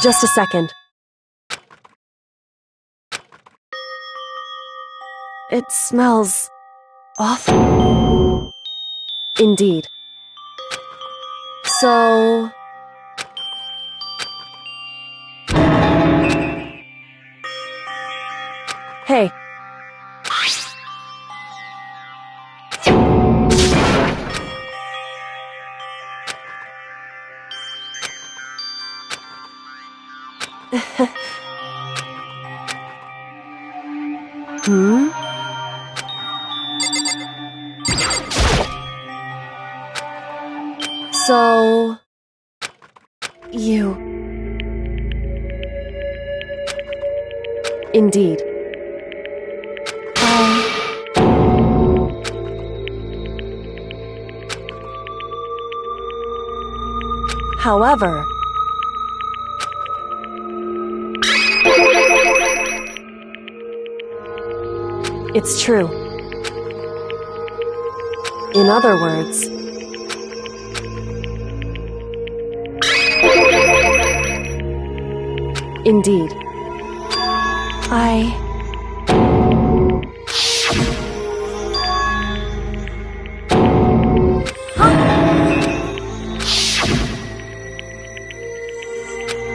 Just a second. It smells awful. Indeed. So... Hey. Hmm? So... You... Indeed. However... It's true. In other words... Indeed.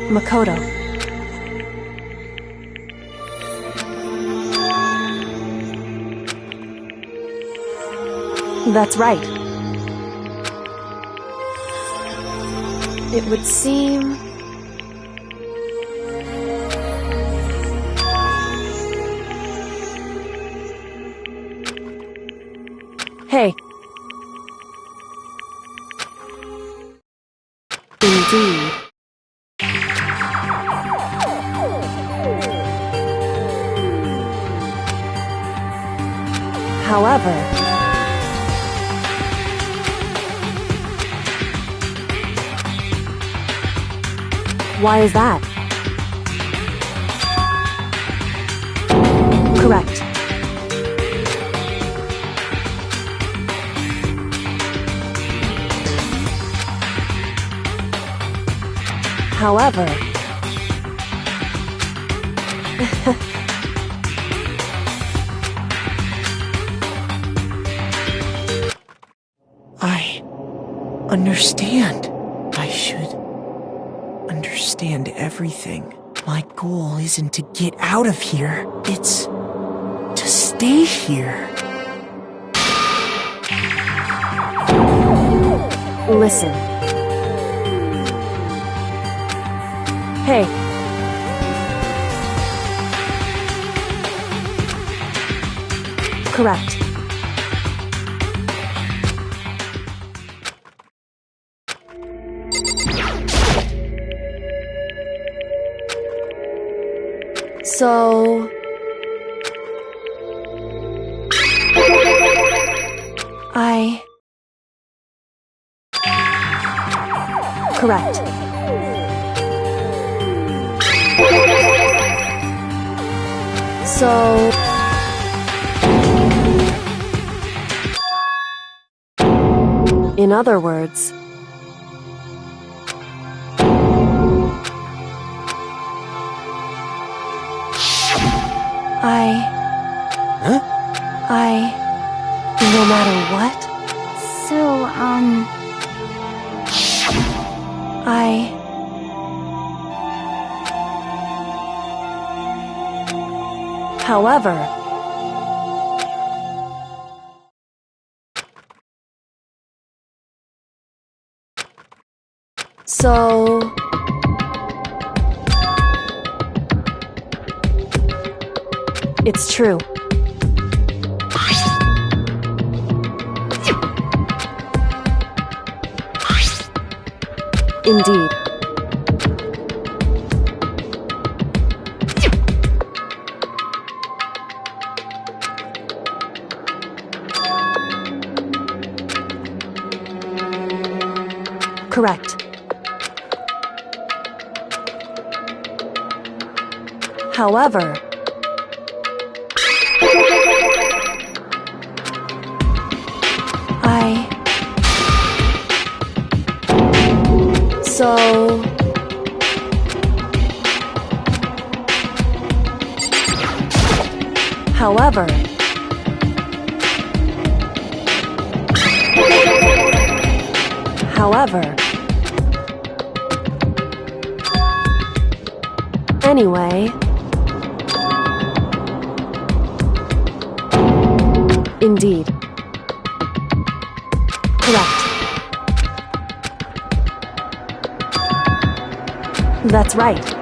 Makoto. That's right. It would seem... Hey. Indeed. However... Why is that? Correct. However... I understand. I should understand everything. My goal isn't to get out of here. It's to stay here. Listen. Hey. Correct. So... Correct. So... In other words, no matter what, So, however, so, it's true. Indeed. Correct. However, so, however, anyway, indeed, correct. That's right.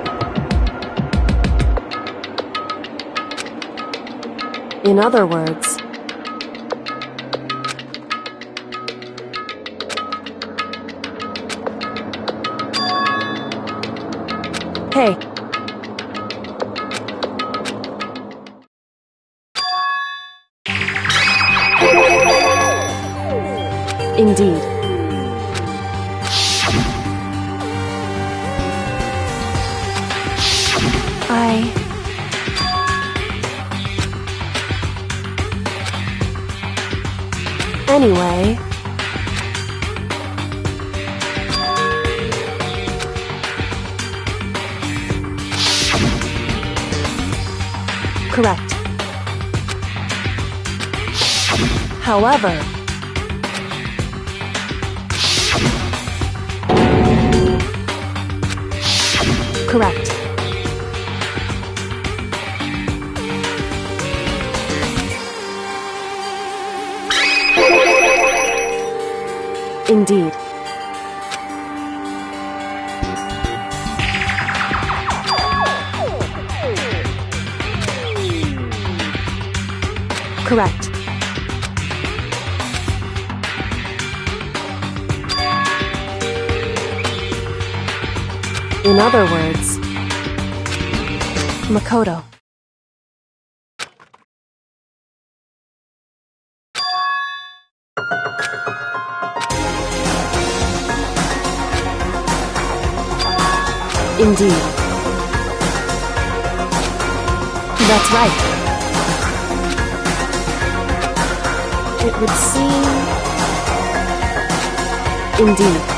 In other words, hey. Indeed. Anyway, correct. However, correct. Indeed. Correct. In other words, Makoto. Indeed. That's right. It would seem... Indeed.